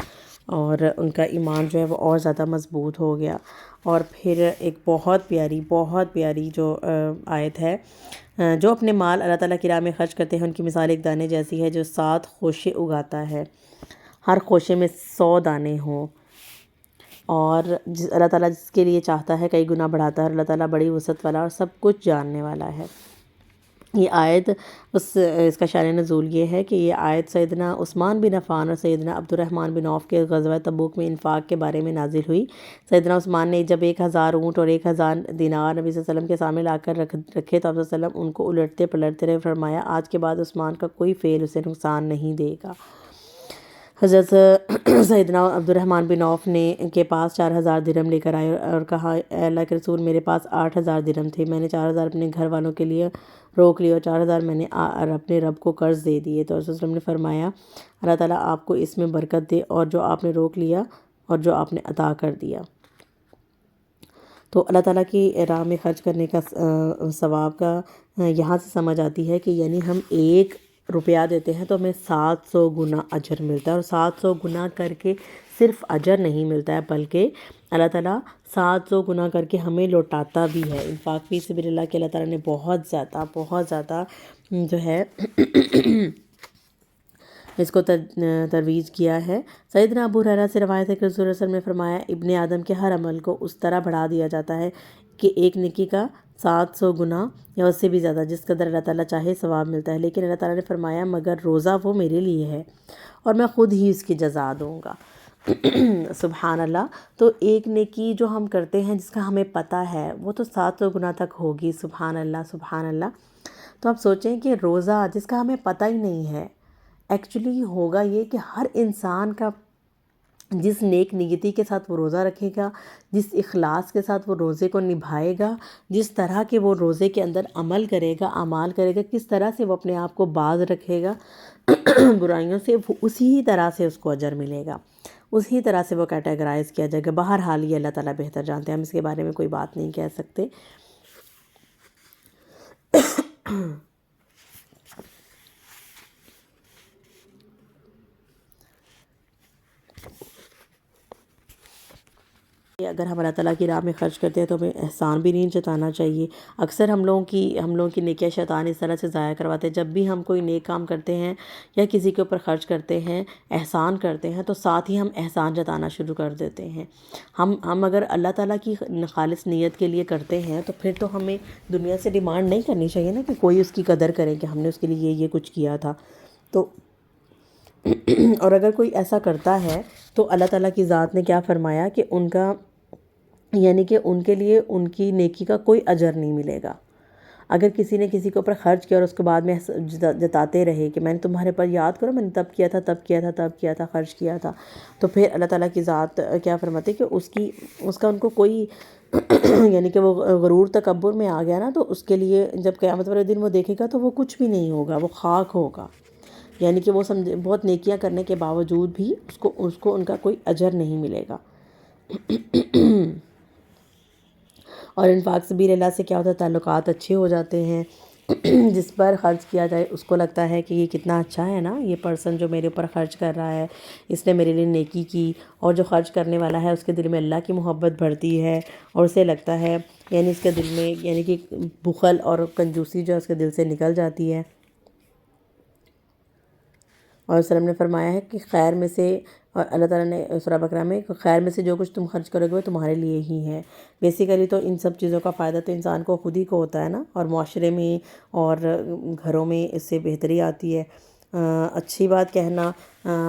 اور ان کا ایمان جو ہے وہ اور زیادہ مضبوط ہو گیا۔ اور پھر ایک بہت پیاری جو آیت ہے، جو اپنے مال اللہ تعالیٰ کی راہ میں خرچ کرتے ہیں ان کی مثال ایک دانے جیسی ہے جو 7 خوشے اگاتا ہے، ہر خوشے میں 100 دانے ہوں، اور اللہ تعالیٰ جس کے لیے چاہتا ہے کئی گنا بڑھاتا ہے، اور اللہ تعالیٰ بڑی وسعت والا اور سب کچھ جاننے والا ہے۔ یہ آیت اس کا شان نزول یہ ہے کہ یہ آیت سیدنا عثمان بن عفان اور سیدنا عبد الرحمن بن عوف کے غزوہ تبوک میں انفاق کے بارے میں نازل ہوئی۔ سیدنا عثمان نے جب 1000 اونٹ اور 1000 دینار نبی صلی اللہ علیہ وسلم کے سامنے لا کر رکھے تو آپ صلی اللہ علیہ وسلم ان کو الٹتے پلٹتے رہے، فرمایا آج کے بعد عثمان کا کوئی فعل اسے نقصان نہیں دے گا۔ حضرت سیدنا عبد الرحمن بن عوف کے پاس 4000 درہم لے کر آئے اور کہا، اے اللہ کے رسول، میرے پاس 8000 درہم تھے، میں نے 4000 اپنے گھر والوں کے لیے روک لیے اور 4000 میں نے اپنے رب کو قرض دے دیے۔ تو رسول وسلم نے فرمایا، اللہ تعالیٰ آپ کو اس میں برکت دے، اور جو آپ نے روک لیا اور جو آپ نے عطا کر دیا۔ تو اللہ تعالیٰ کی راہ میں خرچ کرنے کا ثواب کا یہاں سے سمجھ آتی ہے کہ یعنی ہم 1 روپیہ دیتے ہیں تو ہمیں 700 گنا اجر ملتا ہے، اور 700 گنا کر کے صرف اجر نہیں ملتا ہے بلکہ اللہ تعالیٰ 700 گنا کر کے ہمیں لوٹاتا بھی ہے۔ انفاق فی سبیل اللہ کے اللہ تعالیٰ نے بہت زیادہ جو ہے اس کو ترویج کیا ہے۔ سیدنا ابو ہریرہ سے روایت ہے کہ رسول اللہ صلی اللہ علیہ وسلم نے فرمایا، ابن آدم کے ہر عمل کو اس طرح بڑھا دیا جاتا ہے کہ ایک نیکی کا 700 گنا یا اس سے بھی زیادہ جس قدر اللہ تعالیٰ چاہے ثواب ملتا ہے، لیکن اللہ تعالیٰ نے فرمایا مگر روزہ وہ میرے لیے ہے اور میں خود ہی اس کی جزا دوں گا۔ سبحان اللہ۔ تو ایک نیکی جو ہم کرتے ہیں جس کا ہمیں پتہ ہے وہ تو 700 گنا تک ہوگی۔ سبحان اللہ سبحان اللہ۔ تو آپ سوچیں کہ روزہ جس کا ہمیں پتہ ہی نہیں ہے، ایکچولی ہوگا یہ کہ ہر انسان کا جس نیک نیتی کے ساتھ وہ روزہ رکھے گا، جس اخلاص کے ساتھ وہ روزے کو نبھائے گا، جس طرح کے وہ روزے کے اندر عمل کرے گا، اعمال کرے گا، کس طرح سے وہ اپنے آپ کو باز رکھے گا برائیوں سے، اسی طرح سے اس کو اجر ملے گا، اسی طرح سے وہ کیٹیگرائز کیا جائے گا۔ بہرحال یہ اللہ تعالیٰ بہتر جانتے ہیں، ہم اس کے بارے میں کوئی بات نہیں کہہ سکتے۔ اگر ہم اللہ تعالیٰ کی راہ میں خرچ کرتے ہیں تو ہمیں احسان بھی نہیں جتانا چاہیے۔ اکثر ہم لوگوں کی نیکیاں شیطان اس طرح سے ضائع کرواتے ہیں، جب بھی ہم کوئی نیک کام کرتے ہیں یا کسی کے اوپر خرچ کرتے ہیں، احسان کرتے ہیں، تو ساتھ ہی ہم احسان جتانا شروع کر دیتے ہیں۔ ہم اگر اللہ تعالیٰ کی خالص نیت کے لیے کرتے ہیں تو پھر تو ہمیں دنیا سے ڈیمانڈ نہیں کرنی چاہیے نا کہ کوئی اس کی قدر کرے کہ ہم نے اس کے لیے یہ کچھ کیا تھا۔ تو اور اگر کوئی ایسا کرتا ہے تو اللہ تعالیٰ کی ذات نے کیا فرمایا کہ ان کا یعنی کہ ان کے لیے ان کی نیکی کا کوئی اجر نہیں ملے گا۔ اگر کسی نے کسی کے اوپر خرچ کیا اور اس کے بعد میں جتاتے رہے کہ میں نے تمہارے پر یاد کرو میں نے تب کیا تھا خرچ کیا تھا، تو پھر اللہ تعالیٰ کی ذات کیا فرماتے کہ اس کا ان کو کوئی یعنی کہ وہ غرور تکبر میں آ گیا نا، تو اس کے لیے جب قیامت والے دن وہ دیکھے گا تو وہ کچھ بھی نہیں ہوگا، وہ خاک ہوگا۔ یعنی کہ وہ بہت نیکیاں کرنے کے باوجود بھی اس کو ان کا کوئی اجر نہیں ملے گا۔ اور انفاق سبیل اللہ سے کیا ہوتا ہے، تعلقات اچھے ہو جاتے ہیں۔ جس پر خرچ کیا جائے اس کو لگتا ہے کہ یہ کتنا اچھا ہے نا، یہ پرسن جو میرے اوپر خرچ کر رہا ہے اس نے میرے لیے نیکی کی، اور جو خرچ کرنے والا ہے اس کے دل میں اللہ کی محبت بڑھتی ہے، اور اسے لگتا ہے یعنی اس کے دل میں یعنی کہ بخل اور کنجوسی جو ہے اس کے دل سے نکل جاتی ہے۔ اور وسلم نے فرمایا ہے کہ خیر میں سے، اور اللہ تعالیٰ نے سورہ بقرہ میں، خیر میں سے جو کچھ تم خرچ کرو گے وہ تمہارے لیے ہی ہے۔ بیسیکلی تو ان سب چیزوں کا فائدہ تو انسان کو خود ہی کو ہوتا ہے نا، اور معاشرے میں اور گھروں میں اس سے بہتری آتی ہے۔ اچھی بات کہنا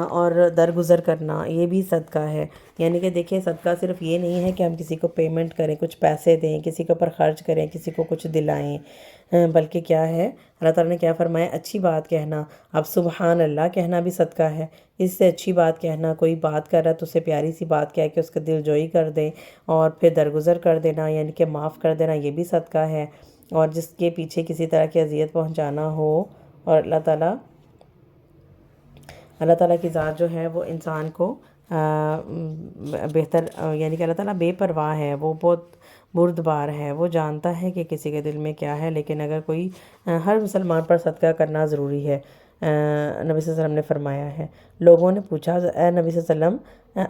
اور درگزر کرنا یہ بھی صدقہ ہے۔ یعنی کہ دیکھیں، صدقہ صرف یہ نہیں ہے کہ ہم کسی کو پیمنٹ کریں، کچھ پیسے دیں، کسی کے اوپر خرچ کریں، کسی کو کچھ دلائیں، بلکہ کیا ہے، اللہ تعالیٰ نے کیا فرمایا، اچھی بات کہنا۔ اب سبحان اللہ کہنا بھی صدقہ ہے۔ اس سے اچھی بات کہنا، کوئی بات کر رہا ہے تو اسے پیاری سی بات کہہ کے اس کا دل جوئی کر دیں اور پھر درگزر کر دینا، یعنی کہ معاف کر دینا، یہ بھی صدقہ ہے۔ اور جس کے پیچھے کسی طرح کی اذیت پہنچانا ہو، اور اللہ تعالیٰ کی ذات جو ہے وہ انسان کو بہتر، یعنی کہ اللہ تعالیٰ بے پرواہ ہے، وہ بہت بردبار ہے، وہ جانتا ہے کہ کسی کے دل میں کیا ہے۔ لیکن اگر کوئی ہر مسلمان پر صدقہ کرنا ضروری ہے۔ نبی صلی اللہ علیہ وسلم نے فرمایا ہے۔ لوگوں نے پوچھا اے نبی صلی اللہ علیہ وسلم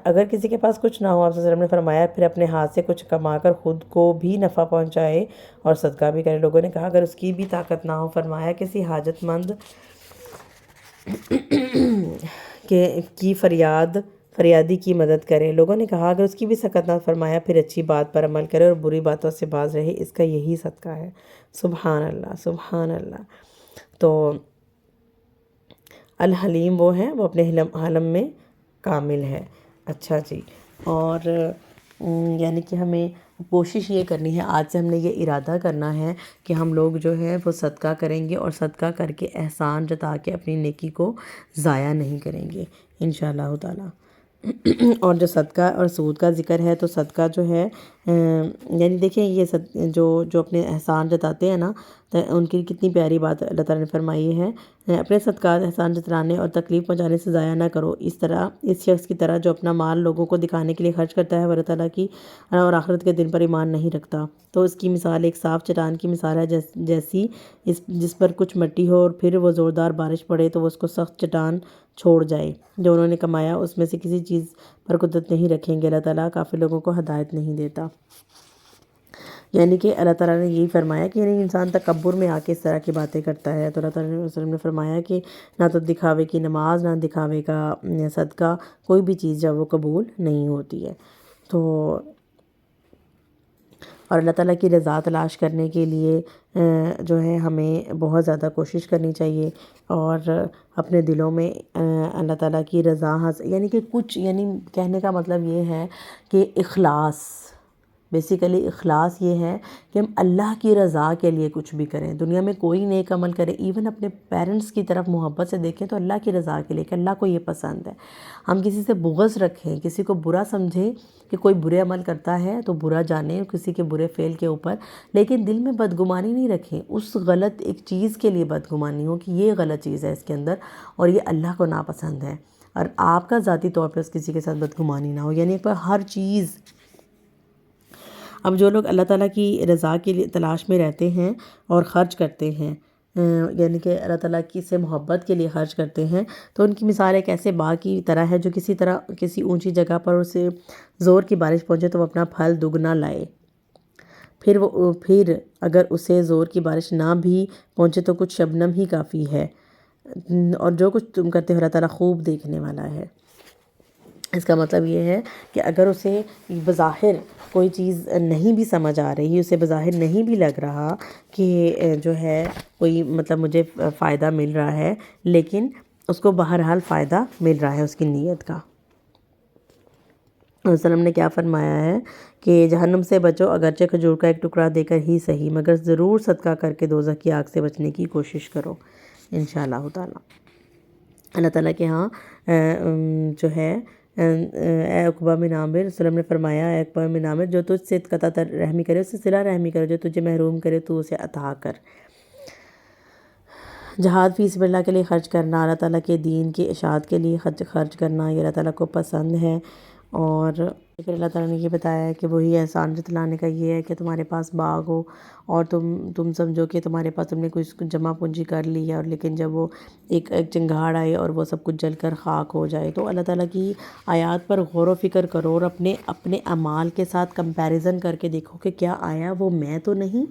اگر کسی کے پاس کچھ نہ ہو، آپ صلی اللہ علیہ وسلم نے فرمایا پھر اپنے ہاتھ سے کچھ کما کر خود کو بھی نفع پہنچائے اور صدقہ بھی کرے۔ لوگوں نے کہا اگر اس کی بھی طاقت نہ ہو، فرمایا کسی حاجت مند کی فریادی کی مدد کرے۔ لوگوں نے کہا اگر اس کی بھی سکت نہ، فرمایا پھر اچھی بات پر عمل کرے اور بری باتوں سے باز رہے، اس کا یہی صدقہ ہے۔ سبحان اللہ، سبحان اللہ۔ تو الحلیم وہ ہے، وہ اپنے حلم میں کامل ہے۔ اچھا جی، اور یعنی کہ ہمیں کوشش یہ کرنی ہے، آج سے ہم نے یہ ارادہ کرنا ہے کہ ہم لوگ جو ہے وہ صدقہ کریں گے اور صدقہ کر کے احسان جتا کے اپنی نیکی کو ضائع نہیں کریں گے انشاءاللہ تعالیٰ۔ اور جو صدقہ اور سود کا ذکر ہے تو صدقہ جو ہے یعنی دیکھیں یہ جو اپنے احسان جتاتے ہیں نا، تو ان کی کتنی پیاری بات اللہ تعالیٰ نے فرمائی ہے، اپنے صدقات احسان جتلانے اور تکلیف پہنچانے سے ضائع نہ کرو، اس شخص کی طرح جو اپنا مال لوگوں کو دکھانے کے لیے خرچ کرتا ہے، اللہ تعالیٰ کی اور آخرت کے دن پر ایمان نہیں رکھتا۔ تو اس کی مثال ایک صاف چٹان کی مثال ہے، جیسی جس پر کچھ مٹی ہو اور پھر وہ زوردار بارش پڑے تو وہ اس کو سخت چٹان چھوڑ جائے۔ جو انہوں نے کمایا اس میں سے کسی چیز پر قدرت نہیں رکھیں گے، اللہ تعالیٰ کافی لوگوں کو ہدایت نہیں دیتا۔ یعنی کہ اللہ تعالیٰ نے یہی فرمایا کہ یعنی انسان تکبر میں آ کے اس طرح کی باتیں کرتا ہے، تو اللہ تعالیٰ علیہ وسلم نے فرمایا کہ نہ تو دکھاوے کی نماز، نہ دکھاوے کا صدقہ، کوئی بھی چیز جب وہ قبول نہیں ہوتی ہے۔ تو اور اللہ تعالیٰ کی رضا تلاش کرنے کے لیے جو ہے ہمیں بہت زیادہ کوشش کرنی چاہیے اور اپنے دلوں میں اللہ تعالیٰ کی رضا یعنی کہ کچھ یعنی کہنے کا مطلب یہ ہے کہ اخلاص، بیسیکلی اخلاص یہ ہے کہ ہم اللہ کی رضا کے لیے کچھ بھی کریں، دنیا میں کوئی نیک عمل کرے، ایون اپنے پیرنٹس کی طرف محبت سے دیکھیں تو اللہ کی رضا کے لیے کہ اللہ کو یہ پسند ہے۔ ہم کسی سے بغض رکھیں، کسی کو برا سمجھیں کہ کوئی برے عمل کرتا ہے تو برا جانیں کسی کے برے فعل کے اوپر، لیکن دل میں بدگمانی نہیں رکھیں، اس غلط ایک چیز کے لیے بدگمانی ہو کہ یہ غلط چیز ہے اس کے اندر اور یہ اللہ کو ناپسند ہے، اور آپ کا ذاتی طور پہ اس کسی کے ساتھ بدگمانی نہ ہو، یعنی ہر چیز۔ اب جو لوگ اللہ تعالیٰ کی رضا کے لیے تلاش میں رہتے ہیں اور خرچ کرتے ہیں، یعنی کہ اللہ تعالیٰ کی سے محبت کے لیے خرچ کرتے ہیں، تو ان کی مثال ایک ایسے باغ کی طرح ہے جو کسی اونچی جگہ پر اسے زور کی بارش پہنچے تو وہ اپنا پھل دگنا لائے، پھر اگر اسے زور کی بارش نہ بھی پہنچے تو کچھ شبنم ہی کافی ہے، اور جو کچھ تم کرتے ہو اللہ تعالیٰ خوب دیکھنے والا ہے۔ اس کا مطلب یہ ہے کہ اگر اسے بظاہر کوئی چیز نہیں بھی سمجھ آ رہی، اسے بظاہر نہیں بھی لگ رہا کہ جو ہے کوئی مطلب مجھے فائدہ مل رہا ہے، لیکن اس کو بہرحال فائدہ مل رہا ہے اس کی نیت کا۔ وسلم نے کیا فرمایا ہے کہ جہنم سے بچو، اگرچہ کھجور کا ایک ٹکڑا دے کر ہی صحیح، مگر ضرور صدقہ کر کے دوزخ کی آگ سے بچنے کی کوشش کرو انشاءاللہ تعالیٰ۔ اللہ تعالیٰ کے ہاں جو ہے اے عقبہ بن عامر، وسلم نے فرمایا اے عقبہ بن عامر، جو تجھ سے قطع رحمی کرے اس سے صلہ رحمی کرے، جو تجھے محروم کرے تو اسے عطا کر۔ جہاد فی سبیل اللہ کے لیے خرچ کرنا، اللہ تعالیٰ کے دین کی اشاعت کے لیے خرچ کرنا، یہ اللہ تعالیٰ کو پسند ہے۔ اور پھر اللہ تعالیٰ نے یہ بتایا ہے کہ وہی احسان جتلانے کا یہ ہے کہ تمہارے پاس باغ ہو اور تم سمجھو کہ تمہارے پاس تم نے کچھ جمع پونجی کر لی ہے، اور لیکن جب وہ ایک چنگاڑ آئے اور وہ سب کچھ جل کر خاک ہو جائے، تو اللہ تعالیٰ کی آیات پر غور و فکر کرو اور اپنے اعمال کے ساتھ کمپیریزن کر کے دیکھو کہ کیا آیا وہ میں تو نہیں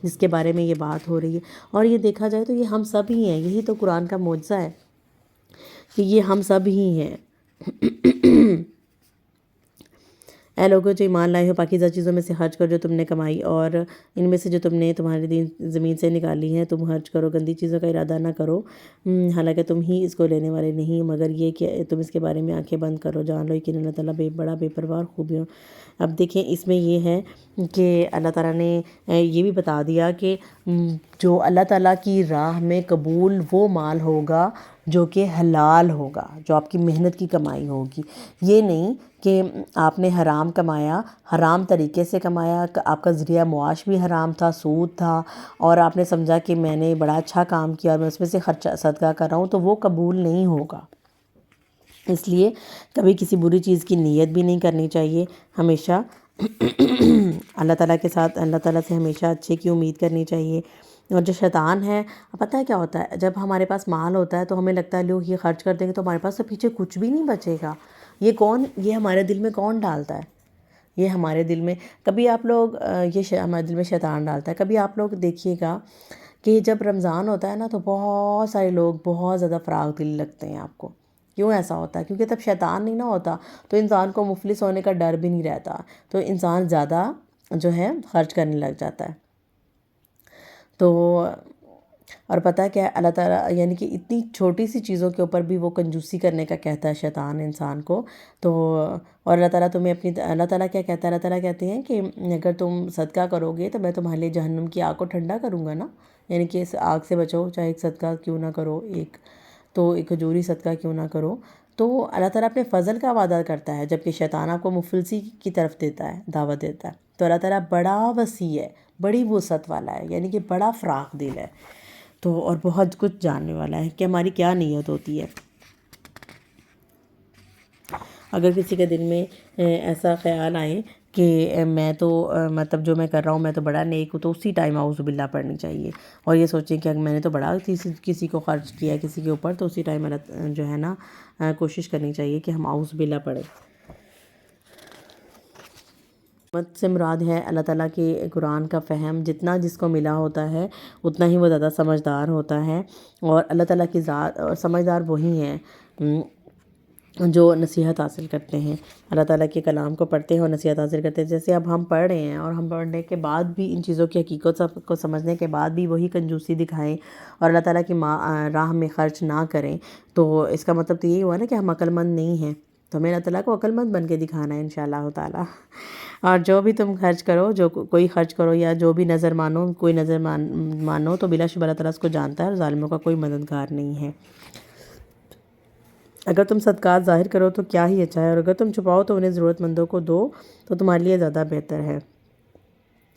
جس کے بارے میں یہ بات ہو رہی ہے۔ اور یہ دیکھا جائے تو یہ ہم سب ہی ہیں، یہی تو قرآن کا معجزہ ہے کہ یہ ہم سب ہی ہیں۔ اے لوگوں جو ایمان لائے ہو، پاکیزہ چیزوں میں سے خرچ کرو جو تم نے کمائی، اور ان میں سے جو تم نے تمہارے دین زمین سے نکالی ہیں تم خرچ کرو، گندی چیزوں کا ارادہ نہ کرو، حالانکہ تم ہی اس کو لینے والے نہیں، مگر یہ کہ تم اس کے بارے میں آنکھیں بند کرو، جان لو کہ اللہ تعالیٰ بڑا بے پرواہ خوبیوں۔ اب دیکھیں اس میں یہ ہے کہ اللہ تعالیٰ نے یہ بھی بتا دیا کہ جو اللہ تعالیٰ کی راہ میں قبول وہ مال ہوگا جو کہ حلال ہوگا، جو آپ کی محنت کی کمائی ہوگی، یہ نہیں کہ آپ نے حرام کمایا، حرام طریقے سے کمایا، آپ کا ذریعہ معاش بھی حرام تھا، سود تھا، اور آپ نے سمجھا کہ میں نے بڑا اچھا کام کیا اور میں اس میں سے خرچہ صدقہ کر رہا ہوں، تو وہ قبول نہیں ہوگا۔ اس لیے کبھی کسی بری چیز کی نیت بھی نہیں کرنی چاہیے، ہمیشہ اللہ تعالیٰ کے ساتھ اللہ تعالیٰ سے ہمیشہ اچھے کی امید کرنی چاہیے، اور جو شیطان ہے، پتہ ہے کیا ہوتا ہے، جب ہمارے پاس مال ہوتا ہے تو ہمیں لگتا ہے لوگ یہ خرچ کر دیں گے تو ہمارے پاس تو پیچھے کچھ بھی نہیں بچے گا۔ یہ ہمارے دل میں کون ڈالتا ہے؟ یہ ہمارے دل میں کبھی آپ لوگ ہمارے دل میں شیطان ڈالتا ہے۔ کبھی آپ لوگ دیکھیے گا کہ جب رمضان ہوتا ہے نا تو بہت سارے لوگ بہت زیادہ فراغ دل لگتے ہیں آپ کو۔ کیوں ایسا ہوتا ہے؟ کیونکہ تب شیطان نہیں نہ ہوتا تو انسان کو مفلس ہونے کا ڈر بھی نہیں رہتا، تو انسان زیادہ جو ہے خرچ کرنے لگ جاتا ہے۔ تو اور پتہ کیا ہے، اللہ تعالیٰ یعنی کہ اتنی چھوٹی سی چیزوں کے اوپر بھی وہ کنجوسی کرنے کا کہتا ہے شیطان انسان کو۔ تو اور اللہ تعالیٰ تمہیں اللہ تعالیٰ کیا کہتا ہے؟ اللہ تعالیٰ کہتے ہیں کہ اگر تم صدقہ کرو گے تو میں تمہارے لیے جہنم کی آگ کو ٹھنڈا کروں گا نا، یعنی کہ اس آگ سے بچو، چاہے ایک صدقہ کیوں نہ کرو، ایک کھجوری صدقہ کیوں نہ کرو۔ تو اللہ تعالیٰ اپنے فضل کا وعدہ کرتا ہے، جبکہ شیطان آپ کو مفلسی کی طرف دیتا ہے، دعوت دیتا ہے۔ تو اللہ تعالیٰ بڑا وسیع ہے، بڑی وسعت والا ہے، یعنی کہ بڑا فراخ دل ہے، تو اور بہت کچھ جاننے والا ہے کہ ہماری کیا نیت ہوتی ہے۔ اگر کسی کے دل میں ایسا خیال آئے کہ میں تو مطلب جو میں کر رہا ہوں میں تو بڑا نیک ہوں، تو اسی ٹائم اعوذ باللہ پڑھنی چاہیے، اور یہ سوچیں کہ اگر میں نے تو بڑا کسی کو خرچ کیا کسی کے اوپر، تو اسی ٹائم جو ہے نا کوشش کرنی چاہیے کہ ہم اعوذ باللہ پڑھیں۔ حکمت سے مراد ہے اللہ تعالیٰ کے قرآن کا فہم، جتنا جس کو ملا ہوتا ہے اتنا ہی وہ زیادہ سمجھدار ہوتا ہے، اور اللہ تعالیٰ کی ذات اور سمجھدار وہی ہیں جو نصیحت حاصل کرتے ہیں، اللہ تعالیٰ کے کلام کو پڑھتے ہیں اور نصیحت حاصل کرتے ہیں۔ جیسے اب ہم پڑھ رہے ہیں اور ہم پڑھنے کے بعد بھی ان چیزوں کی حقیقت کو سمجھنے کے بعد بھی وہی کنجوسی دکھائیں اور اللہ تعالیٰ کی راہ میں خرچ نہ کریں، تو اس کا مطلب تو یہی ہوا نا کہ ہم عقل مند نہیں ہیں، تو ہمیں اللہ تعالیٰ کو عقل مند بن کے دکھانا ہے انشاءاللہ تعالیٰ۔ اور جو بھی تم خرچ کرو، جو کوئی خرچ کرو یا جو بھی نظر مانو، کوئی نظر مانو تو بلا شبہ اللہ تعالیٰ اس کو جانتا ہے، اور ظالموں کا کوئی مددگار نہیں ہے۔ اگر تم صدقات ظاہر کرو تو کیا ہی اچھا ہے، اور اگر تم چھپاؤ تو انہیں ضرورت مندوں کو دو تو تمہارے لیے زیادہ بہتر ہے۔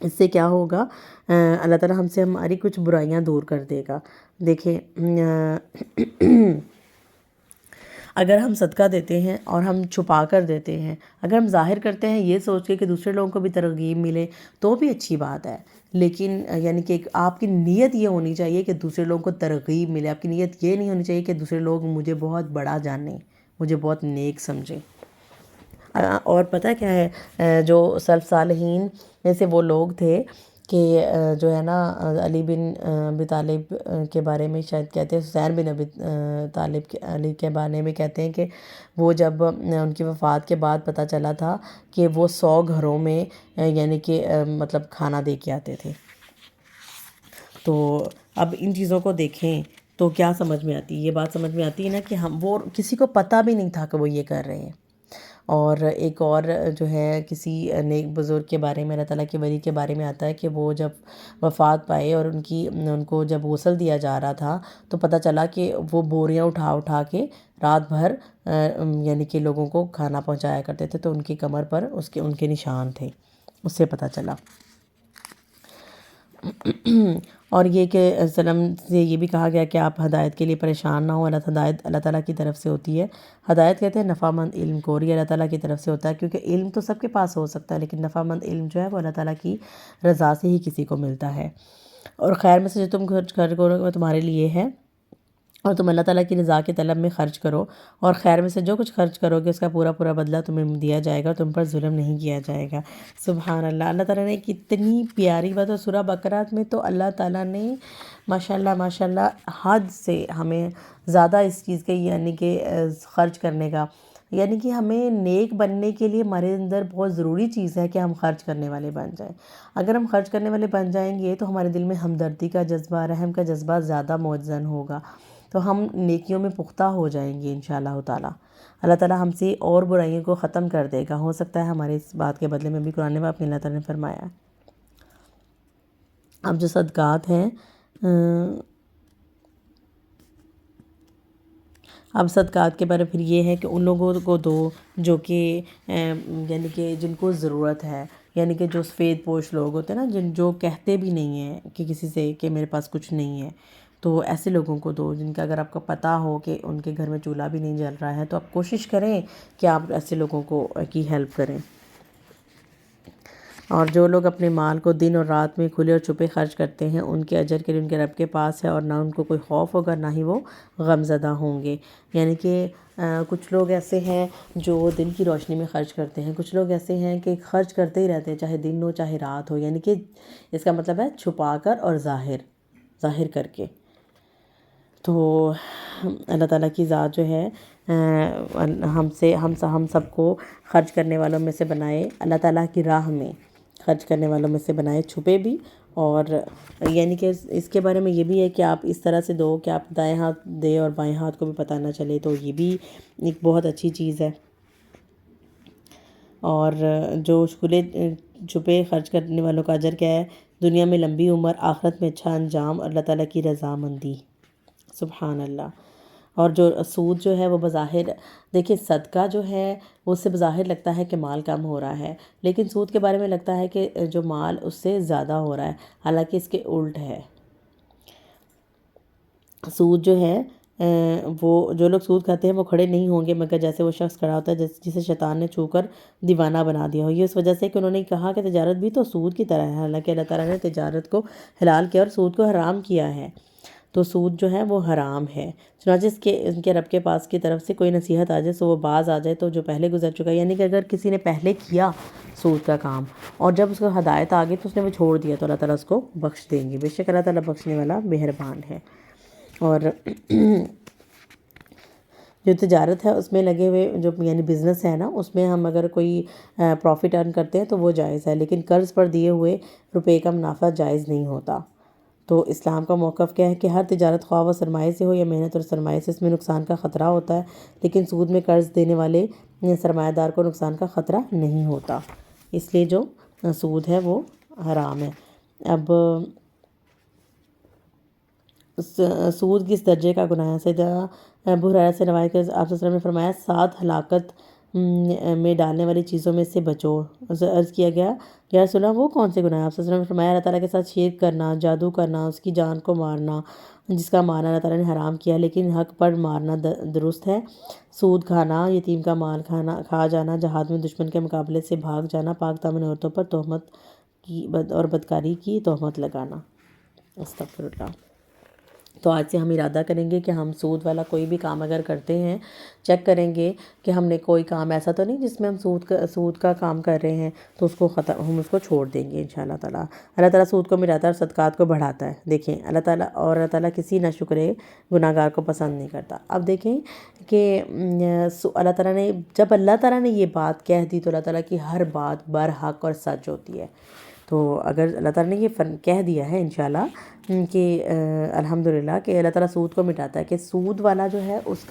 اس سے کیا ہوگا؟ اللہ تعالیٰ ہم سے ہماری کچھ برائیاں دور کر دے گا۔ دیکھیں اگر ہم صدقہ دیتے ہیں اور ہم چھپا کر دیتے ہیں، اگر ہم ظاہر کرتے ہیں یہ سوچ کے کہ دوسرے لوگوں کو بھی ترغیب ملے تو بھی اچھی بات ہے، لیکن یعنی کہ آپ کی نیت یہ ہونی چاہیے کہ دوسرے لوگوں کو ترغیب ملے، آپ کی نیت یہ نہیں ہونی چاہیے کہ دوسرے لوگ مجھے بہت بڑا جانیں، مجھے بہت نیک سمجھیں۔ اور پتہ کیا ہے، جو سلف صالحین میں سے وہ لوگ تھے کہ جو ہے نا علی بن ابی طالب کے بارے میں شاید کہتے ہیں، حسین بن ابی طالب علی کے بارے میں کہتے ہیں کہ وہ جب ان کی وفات کے بعد پتہ چلا تھا کہ وہ 100 گھروں میں یعنی کہ مطلب کھانا دے کے آتے تھے۔ تو اب ان چیزوں کو دیکھیں تو کیا سمجھ میں آتی ہے؟ یہ بات سمجھ میں آتی ہے نا کہ وہ کسی کو پتہ بھی نہیں تھا کہ وہ یہ کر رہے ہیں۔ اور ایک اور جو ہے کسی نیک بزرگ کے بارے میں، اللہ تعالیٰ کے ولی کے بارے میں آتا ہے کہ وہ جب وفات پائے اور ان کو جب غسل دیا جا رہا تھا تو پتہ چلا کہ وہ بوریاں اٹھا کے رات بھر یعنی کہ لوگوں کو کھانا پہنچایا کرتے تھے، تو ان کی کمر پر ان کے نشان تھے، اس سے پتہ چلا۔ اور یہ کہ وسلم سے یہ بھی کہا گیا کہ آپ ہدایت کے لیے پریشان نہ ہوں، ہدایت اللہ تعالیٰ کی طرف سے ہوتی ہے۔ ہدایت کہتے ہیں نفع مند علم کو، اور یہ اللہ تعالیٰ کی طرف سے ہوتا ہے، کیونکہ علم تو سب کے پاس ہو سکتا ہے لیکن نفع مند علم جو ہے وہ اللہ تعالیٰ کی رضا سے ہی کسی کو ملتا ہے۔ اور خیر میں سے جو تم خرچ کرو وہ تمہارے لیے ہے، اور تم اللہ تعالیٰ کی رضا کے طلب میں خرچ کرو، اور خیر میں سے جو کچھ خرچ کرو گے اس کا پورا پورا بدلہ تمہیں دیا جائے گا، تم پر ظلم نہیں کیا جائے گا۔ سبحان اللہ، اللہ تعالیٰ نے کتنی پیاری بات، اور سورہ بقرہ میں تو اللہ تعالیٰ نے ماشاءاللہ حد سے ہمیں زیادہ اس چیز کے یعنی کہ خرچ کرنے کا، یعنی کہ ہمیں نیک بننے کے لیے ہمارے اندر بہت ضروری چیز ہے کہ ہم خرچ کرنے والے بن جائیں۔ اگر ہم خرچ کرنے والے بن جائیں گے تو ہمارے دل میں ہمدردی کا جذبہ، رحم کا جذبہ زیادہ موزن ہوگا، تو ہم نیکیوں میں پختہ ہو جائیں گے انشاءاللہ تعالیٰ۔ اللہ تعالیٰ ہم سے اور برائیوں کو ختم کر دے گا، ہو سکتا ہے ہمارے اس بات کے بدلے میں بھی قرآن میں اپنے اللہ تعالیٰ نے فرمایا۔ اب جو صدقات ہیں، اب صدقات کے بارے پھر یہ ہے کہ ان لوگوں کو دو جو کہ یعنی کہ جن کو ضرورت ہے، یعنی کہ جو سفید پوش لوگ ہوتے ہیں نا، جو کہتے بھی نہیں ہیں کہ کسی سے کہ میرے پاس کچھ نہیں ہے، تو ایسے لوگوں کو دو جن کا اگر آپ کو پتہ ہو کہ ان کے گھر میں چولہا بھی نہیں جل رہا ہے، تو آپ کوشش کریں کہ آپ ایسے لوگوں کی ہیلپ کریں۔ اور جو لوگ اپنے مال کو دن اور رات میں کھلے اور چھپے خرچ کرتے ہیں ان کے اجر کے لیے ان کے رب کے پاس ہے، اور نہ ان کو کوئی خوف ہوگا نہ ہی وہ غم زدہ ہوں گے۔ یعنی کہ کچھ لوگ ایسے ہیں جو دن کی روشنی میں خرچ کرتے ہیں، کچھ لوگ ایسے ہیں کہ خرچ کرتے ہی رہتے ہیں چاہے دن ہو چاہے رات ہو، یعنی کہ اس کا مطلب ہے چھپا کر اور ظاہر کر کے۔ تو اللہ تعالیٰ کی ذات جو ہے ہم سب کو خرچ کرنے والوں میں سے بنائے، اللہ تعالیٰ کی راہ میں خرچ کرنے والوں میں سے بنائے، چھپے بھی، اور یعنی کہ اس کے بارے میں یہ بھی ہے کہ آپ اس طرح سے دو کہ آپ دائیں ہاتھ دے اور بائیں ہاتھ کو بھی پتہ نہ چلے، تو یہ بھی ایک بہت اچھی چیز ہے۔ اور جو کھلے چھپے خرچ کرنے والوں کا اجر کیا ہے؟ دنیا میں لمبی عمر، آخرت میں اچھا انجام، اللہ تعالیٰ کی رضامندی۔ سبحان اللہ۔ اور جو سود جو ہے وہ بظاہر، دیکھیں صدقہ جو ہے وہ اس سے بظاہر لگتا ہے کہ مال کم ہو رہا ہے، لیکن سود کے بارے میں لگتا ہے کہ جو مال اس سے زیادہ ہو رہا ہے، حالانکہ اس کے الٹ ہے۔ سود جو ہے وہ جو لوگ سود کھاتے ہیں وہ کھڑے نہیں ہوں گے مگر جیسے وہ شخص کھڑا ہوتا ہے جسے شیطان نے چھو کر دیوانہ بنا دیا ہو۔ یہ اس وجہ سے کہ انہوں نے کہا کہ تجارت بھی تو سود کی طرح ہے، حالانکہ اللہ تعالیٰ نے تجارت کو حلال کیا اور سود کو حرام کیا ہے، تو سود جو ہے وہ حرام ہے۔ چنانچہ ان کے رب کے پاس کی طرف سے کوئی نصیحت آ جائے تو وہ باز آ جائے تو جو پہلے گزر چکا ہے، یعنی کہ اگر کسی نے پہلے کیا سود کا کام اور جب اس کو ہدایت آ گئی تو اس نے وہ چھوڑ دیا تو اللہ تعالیٰ اس کو بخش دیں گے، بے شک اللہ تعالیٰ بخشنے والا مہربان ہے۔ اور جو تجارت ہے اس میں لگے ہوئے جو یعنی بزنس ہے نا، اس میں ہم اگر کوئی پروفٹ ارن کرتے ہیں تو وہ جائز ہے، لیکن قرض پر دیے ہوئے روپے کا منافع جائز نہیں ہوتا۔ تو اسلام کا موقف کیا ہے کہ ہر تجارت خواہ و سرمایے سے ہو یا محنت اور سرمایے سے، اس میں نقصان کا خطرہ ہوتا ہے، لیکن سود میں قرض دینے والے سرمایہ دار کو نقصان کا خطرہ نہیں ہوتا، اس لیے جو سود ہے وہ حرام ہے۔ اب سود کس درجے کا گناہ ہے؟ سیدنا ابو ہریرہ سے روایت کہ آپ صلی اللہ علیہ وسلم نے فرمایا 7 ہلاکت میں ڈالنے والی چیزوں میں سے بچو۔ عرض کیا گیا یا رسول اللہ وہ کون سے گناہ ہیں؟ آپ صلی اللہ علیہ وسلم نے فرمایا اللہ تعالیٰ کے ساتھ شرک کرنا، جادو کرنا، اس کی جان کو مارنا جس کا مارنا اللہ تعالیٰ نے حرام کیا لیکن حق پر مارنا درست ہے، سود کھانا، یتیم کا مال کھا جانا، جہاد میں دشمن کے مقابلے سے بھاگ جانا، پاک دامن عورتوں پر تہمت کی اور بدکاری کی تہمت لگانا۔ استغفر اللہ۔ تو آج سے ہم ارادہ کریں گے کہ ہم سود والا کوئی بھی کام اگر کرتے ہیں چیک کریں گے کہ ہم نے کوئی کام ایسا تو نہیں جس میں ہم سود کا کام کر رہے ہیں، تو ہم اس کو چھوڑ دیں گے انشاءاللہ تعالیٰ۔ اللہ تعالیٰ سود کو مٹاتا ہے اور صدقات کو بڑھاتا ہے۔ دیکھیں اللہ تعالیٰ کسی ناشکرے گناہ گار کو پسند نہیں کرتا۔ اب دیکھیں کہ جب اللہ تعالیٰ نے یہ بات کہہ دی تو اللہ تعالیٰ کی ہر بات برحق اور سچ ہوتی ہے۔ تو اگر اللہ تعالیٰ نے یہ کہہ دیا ہے انشاءاللہ کہ الحمدللہ کہ اللہ تعالیٰ سود کو مٹاتا ہے، کہ سود والا جو ہے اس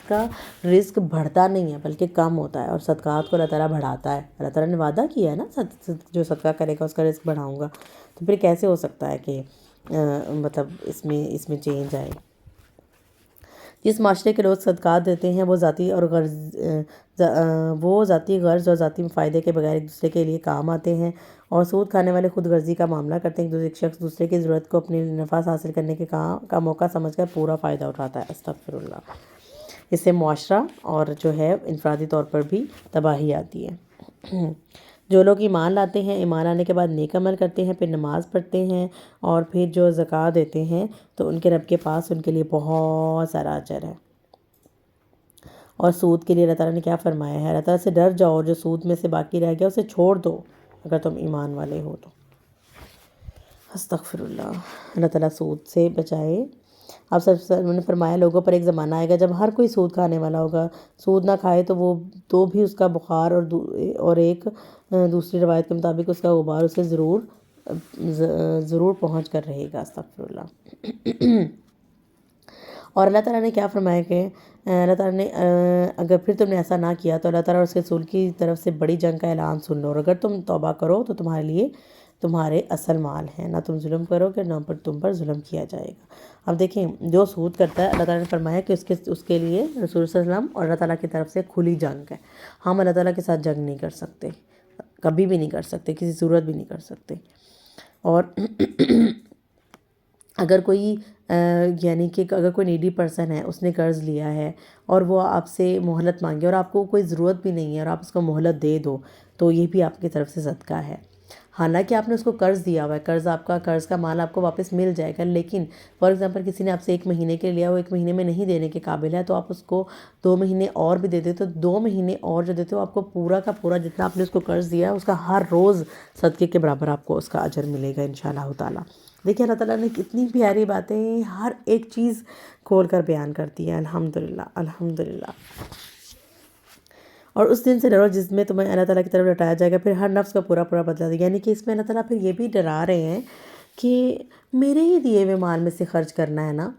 کا رزق بڑھتا نہیں ہے بلکہ کم ہوتا ہے، اور صدقات کو اللہ تعالیٰ بڑھاتا ہے۔ اللہ تعالیٰ نے وعدہ کیا ہے نا جو صدقہ کرے گا اس کا رزق بڑھاؤں گا، تو پھر کیسے ہو سکتا ہے کہ مطلب اس میں چینج آئے۔ جس معاشرے کے لوگ صدقات دیتے ہیں وہ ذاتی غرض اور ذاتی فائدے کے بغیر ایک دوسرے کے لیے کام آتے ہیں، اور سود کھانے والے خود غرضی کا معاملہ کرتے ہیں، ایک شخص دوسرے کی ضرورت کو اپنے نفع حاصل کرنے کے کا موقع سمجھ کر پورا فائدہ اٹھاتا ہے۔ استغفر اللہ۔ اس سے معاشرہ اور جو ہے انفرادی طور پر بھی تباہی آتی ہے۔ جو لوگ ایمان لاتے ہیں، ایمان لانے کے بعد نیک عمل کرتے ہیں، پھر نماز پڑھتے ہیں اور پھر جو زکوٰۃ دیتے ہیں تو ان کے رب کے پاس ان کے لیے بہت سارا اجر ہے۔ اور سود کے لیے اللہ تعالیٰ نے کیا فرمایا ہے؟ اللہ تعالیٰ سے ڈر جاؤ، جو سود میں سے باقی رہ گیا اسے چھوڑ دو اگر تم ایمان والے ہو تو۔ استغفر اللہ۔ اللہ تعالیٰ سود سے بچائے۔ آپ صلی اللہ علیہ وسلم نے فرمایا لوگوں پر ایک زمانہ آئے گا جب ہر کوئی سود کھانے والا ہوگا، سود نہ کھائے تو بھی اس کا بخار اور ایک دوسری روایت کے مطابق اس کا غبار اسے ضرور پہنچ کر رہے گا۔ استغفر اللہ۔ اور اللہ تعالیٰ نے کیا فرمایا کہ اللہ تعالیٰ نے اگر پھر تم نے ایسا نہ کیا تو اللہ تعالیٰ اور اس کے رسول کی طرف سے بڑی جنگ کا اعلان سن لو، اور اگر تم توبہ کرو تو تمہارے لیے تمہارے اصل مال ہیں، نہ تم ظلم کرو کہ نہ تم پر ظلم کیا جائے گا۔ اب دیکھیں جو سود کرتا ہے اللہ تعالیٰ نے فرمایا کہ اس کے لیے رسول صلی اللہ علیہ وسلم اور اللہ تعالیٰ کی طرف سے کھلی جنگ ہے۔ ہم اللہ تعالیٰ کے ساتھ جنگ نہیں کر سکتے، کبھی بھی نہیں کر سکتے، کسی صورت بھی نہیں کر سکتے۔ اور اگر کوئی یعنی کہ اگر کوئی نیڈی پرسن ہے، اس نے قرض لیا ہے اور وہ آپ سے مہلت مانگے اور آپ کو کوئی ضرورت بھی نہیں ہے اور آپ اس کو مہلت دے دو تو یہ بھی آپ کی طرف سے صدقہ ہے۔ حالانکہ آپ نے اس کو قرض دیا ہوا ہے، قرض کا مال آپ کو واپس مل جائے گا، لیکن فار ایگزامپل کسی نے آپ سے 1 مہینے کے لیا، وہ 1 مہینے میں نہیں دینے کے قابل ہے، تو آپ اس کو 2 مہینے اور بھی دے دیتے، تو 2 مہینے اور جو دیتے ہو آپ کو پورا کا پورا جتنا آپ نے اس کو قرض دیا ہے اس کا ہر روز صدقے کے برابر آپ کو اس کا اجر ملے گا انشاءاللہ تعالیٰ۔ دیکھیں اللہ تعالیٰ نے کتنی پیاری باتیں ہر ایک چیز کھول کر بیان کرتی ہے، الحمدللہ الحمدللہ۔ اور اس دن سے ڈرو جس میں تمہیں اللہ تعالیٰ کی طرف لوٹایا جائے گا، پھر ہر نفس کا پورا پورا بدلہ دے گا، یعنی کہ اس میں اللہ تعالیٰ پھر یہ بھی ڈرا رہے ہیں کہ میرے ہی دیے ہوئے مال میں سے خرچ کرنا ہے نا،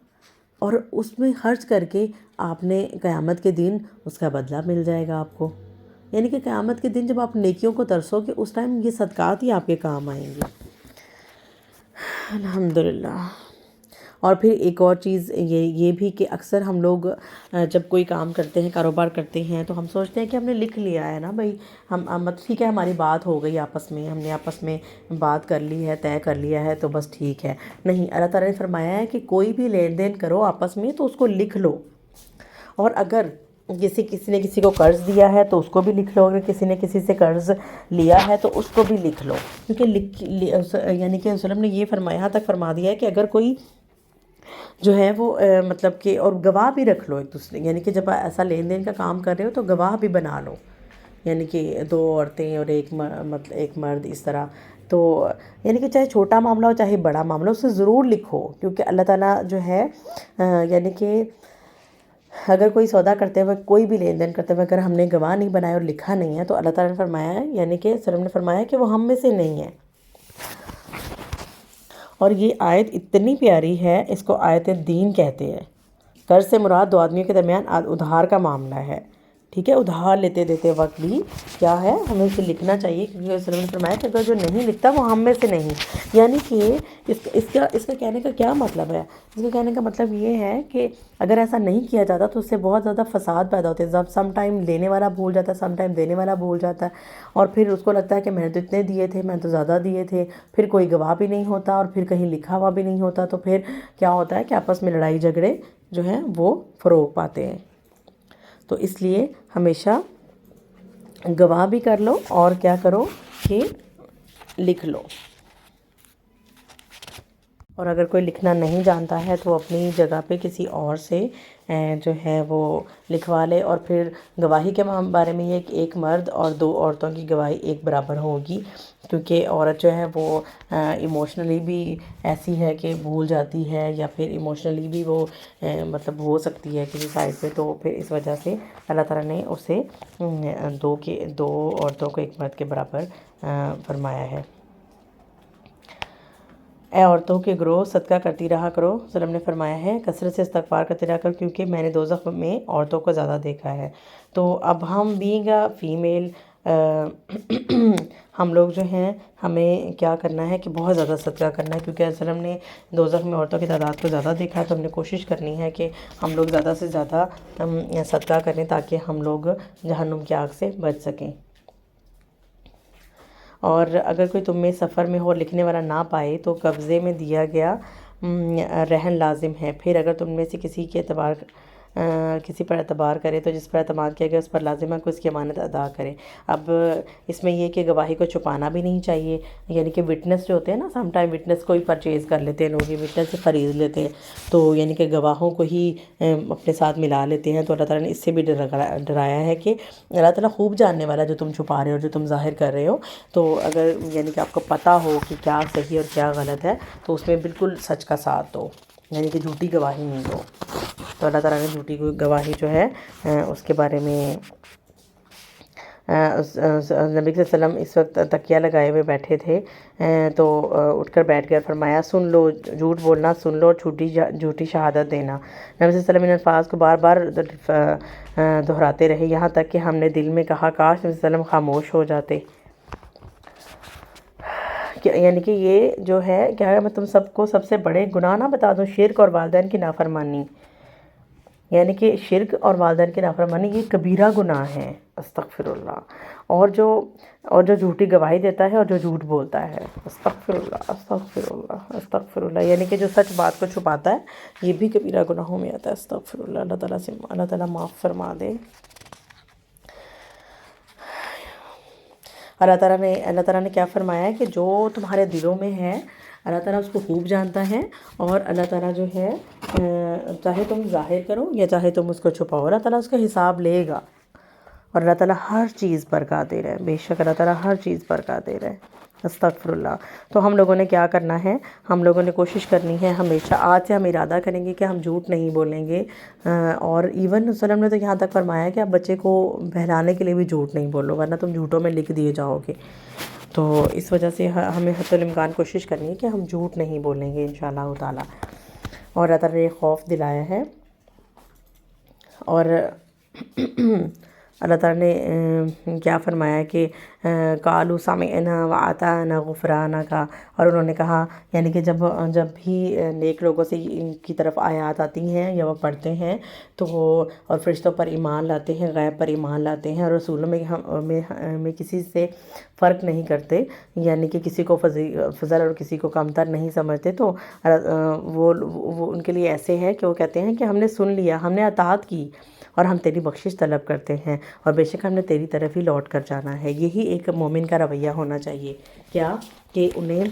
اور اس میں خرچ کر کے آپ نے قیامت کے دن اس کا بدلہ مل جائے گا آپ کو، یعنی کہ قیامت کے دن جب آپ نیکیوں کو ترسو گے اس ٹائم یہ صدقات ہی آپ کے کام آئیں گے، الحمدللہ۔ اور پھر ایک اور چیز یہ بھی کہ اکثر ہم لوگ جب کوئی کام کرتے ہیں، کاروبار کرتے ہیں، تو ہم سوچتے ہیں کہ ہم نے لکھ لیا ہے نا بھائی، ہم ٹھیک ہے ہماری بات ہو گئی آپس میں، ہم نے آپس میں بات کر لی ہے، طے کر لیا ہے، تو بس ٹھیک ہے۔ نہیں، اللہ تعالیٰ نے فرمایا ہے کہ کوئی بھی لین دین کرو آپس میں تو اس کو لکھ لو، اور اگر کسی نے کسی کو قرض دیا ہے تو اس کو بھی لکھ لو، اگر کسی نے کسی سے قرض لیا ہے تو اس کو بھی لکھ لو، کیونکہ یعنی کہ وسلم نے یہ فرمایا، یہاں تک فرما دیا ہے کہ اگر کوئی جو ہے وہ مطلب کہ، اور گواہ بھی رکھ لو ایک دوسرے، یعنی کہ جب ایسا لین دین کا کام کر رہے ہو تو گواہ بھی بنا لو، یعنی کہ 2 عورتیں اور ایک مرد، اس طرح، تو یعنی کہ چاہے چھوٹا معاملہ ہو چاہے بڑا معاملہ، اسے ضرور لکھو، کیونکہ اللہ تعالیٰ جو ہے یعنی کہ اگر کوئی سودا کرتے ہوئے، کوئی بھی لین دین کرتے ہوئے اگر ہم نے گواہ نہیں بنائے اور لکھا نہیں ہے تو اللہ تعالیٰ نے فرمایا ہے، یعنی کہ سلم نے فرمایا کہ وہ ہم میں سے نہیں ہے۔ اور یہ آیت اتنی پیاری ہے، اس کو آیت دین کہتے ہیں۔ قرض سے مراد 2 آدمیوں کے درمیان ادھار کا معاملہ ہے، ٹھیک ہے، ادھار لیتے دیتے وقت بھی کیا ہے، ہمیں اسے لکھنا چاہیے، کیونکہ رسول اللہ نے فرمایا کہ اگر جو نہیں لکھتا وہ ہم میں سے نہیں، یعنی کہ اس کا کہنے کا کیا مطلب ہے؟ اس کا کہنے کا مطلب یہ ہے کہ اگر ایسا نہیں کیا جاتا تو اس سے بہت زیادہ فساد پیدا ہوتے ہیں، سم ٹائم لینے والا بھول جاتا ہے، سم ٹائم دینے والا بھول جاتا ہے، اور پھر اس کو لگتا ہے کہ میں نے تو اتنے دیے تھے، میں تو زیادہ دیے تھے، پھر کوئی گواہ بھی نہیں ہوتا اور پھر کہیں لکھا ہوا بھی نہیں ہوتا، تو پھر کیا ہوتا ہے کہ آپس میں لڑائی جھگڑے جو ہیں وہ فروغ پاتے ہیں۔ تو اس لیے ہمیشہ گواہ بھی کر لو اور کیا کرو کہ لکھ لو، اور اگر کوئی لکھنا نہیں جانتا ہے تو اپنی جگہ پہ کسی اور سے جو ہے وہ لکھوا لے، اور پھر گواہی کے بارے میں یہ کہ 1 مرد اور 2 عورتوں کی گواہی ایک برابر ہوگی، کیونکہ عورت جو ہے وہ ایموشنلی بھی ایسی ہے کہ بھول جاتی ہے، یا پھر ایموشنلی بھی وہ مطلب ہو سکتی ہے کسی سائڈ پہ، تو پھر اس وجہ سے اللہ تعالیٰ نے اسے 2 عورتوں کو 1 مرد کے برابر فرمایا ہے۔ اے عورتوں کے گروہ، صدقہ کرتی رہا کرو، وسلم نے فرمایا ہے کثرت سے استغفار کرتے رہا کرو، کیونکہ میں نے دوزخ میں عورتوں کو زیادہ دیکھا ہے۔ تو اب ہم بینگ فیمیل ہم لوگ جو ہیں ہمیں کیا کرنا ہے کہ بہت زیادہ صدقہ کرنا ہے، کیونکہ وسلم نے دوزخ میں عورتوں کی تعداد کو زیادہ دیکھا ہے، تو ہم نے کوشش کرنی ہے کہ ہم لوگ زیادہ سے زیادہ صدقہ کریں تاکہ ہم لوگ جہنم کی آگ سے بچ سکیں۔ اور اگر کوئی تم میں سفر میں ہو اور لکھنے والا نہ پائے تو قبضے میں دیا گیا رہن لازم ہے، پھر اگر تم میں سے کسی پر اعتبار کرے تو جس پر اعتماد کیا گیا اس پر لازم ہے کہ اس کی امانت ادا کرے۔ اب اس میں یہ کہ گواہی کو چھپانا بھی نہیں چاہیے، یعنی کہ وٹنس جو ہوتے ہیں نا، سم ٹائم وٹنس کو ہی پرچیز کر لیتے ہیں لوگ، یہ وٹنس سے خرید لیتے ہیں، تو یعنی کہ گواہوں کو ہی اپنے ساتھ ملا لیتے ہیں، تو اللہ تعالیٰ نے اس سے بھی ڈرایا ہے کہ اللہ تعالیٰ خوب جاننے والا جو تم چھپا رہے ہو، جو تم ظاہر کر رہے ہو، تو اگر یعنی کہ آپ کو پتہ ہو کہ کیا صحیح اور کیا غلط ہے تو اس میں بالکل سچ کا ساتھ دو، یعنی کہ جھوٹی گواہی نہیں دو۔ تو اللہ تعالیٰ نے جھوٹی گواہی جو ہے اس کے بارے میں نبی صلی اللہ علیہ وسلم اس وقت تکیہ لگائے ہوئے بیٹھے تھے، تو اٹھ کر بیٹھ گئے، فرمایا سن لو، جھوٹ بولنا سن لو، اور جھوٹی شہادت دینا۔ نبی صلی اللہ علیہ وسلم ان الفاظ کو بار بار دہراتے رہے، یہاں تک کہ ہم نے دل میں کہا کاش نبی صلی اللہ علیہ وسلم خاموش ہو جاتے، یعنی کہ یہ جو ہے کیا ہے، میں تم سب کو سب سے بڑے گناہ نہ بتا دوں، شرک اور والدین کی نافرمانی، یعنی کہ شرک اور والدین کی نافرمانی یہ کبیرہ گناہ ہے، استغفر اللہ، اور جو جھوٹی گواہی دیتا ہے اور جو جھوٹ بولتا ہے، استغفر اللہ استغفر اللہ استغفر اللہ، یعنی کہ جو سچ بات کو چھپاتا ہے یہ بھی کبیرہ گناہوں میں آتا ہے، استغفر اللہ۔ اللہ تعالیٰ معاف فرما دے۔ اللہ تعالیٰ نے کیا فرمایا ہے کہ جو تمہارے دلوں میں ہے اللہ تعالیٰ اس کو خوب جانتا ہے، اور اللہ تعالیٰ جو ہے چاہے تم ظاہر کرو یا چاہے تم اس کو چھپاؤ، اللہ تعالیٰ اس کا حساب لے گا، اور اللہ تعالیٰ ہر چیز پر قادر ہے، بے شک اللہ تعالیٰ ہر چیز پر قادر ہے۔ استغفر اللہ۔ تو ہم لوگوں نے کیا کرنا ہے، ہم لوگوں نے کوشش کرنی ہے ہمیشہ، آج سے ہم ارادہ کریں گے کہ ہم جھوٹ نہیں بولیں گے، اور ایون وسلم نے تو یہاں تک فرمایا کہ آپ بچے کو بہلانے کے لیے بھی جھوٹ نہیں بولو، ورنہ تم جھوٹوں میں لکھ دیے جاؤ گے۔ تو اس وجہ سے ہمیں حتی الامکان کوشش کرنی ہے کہ ہم جھوٹ نہیں بولیں گے انشاءاللہ تعالیٰ، اور اللہ تعالیٰ نے یہ خوف دلایا ہے۔ اور اللہ تعالیٰ نے کیا فرمایا کہ قالوا سمعنا واطعنا غفرانک، اور انہوں نے کہا، یعنی کہ جب بھی نیک لوگوں سے ان کی طرف آیات آتی ہیں یا وہ پڑھتے ہیں تو وہ اور فرشتوں پر ایمان لاتے ہیں، غیب پر ایمان لاتے ہیں، اور رسولوں میں کسی سے فرق نہیں کرتے، یعنی کہ کسی کو فضل اور کسی کو کمتر نہیں سمجھتے، تو وہ ان کے لیے ایسے ہے کہ وہ کہتے ہیں کہ ہم نے سن لیا، ہم نے اطاعت کی، اور ہم تیری بخشش طلب کرتے ہیں، اور بے شک ہم نے تیری طرف ہی لوٹ کر جانا ہے۔ یہی ایک مومن کا رویہ ہونا چاہیے، کیا کہ انہیں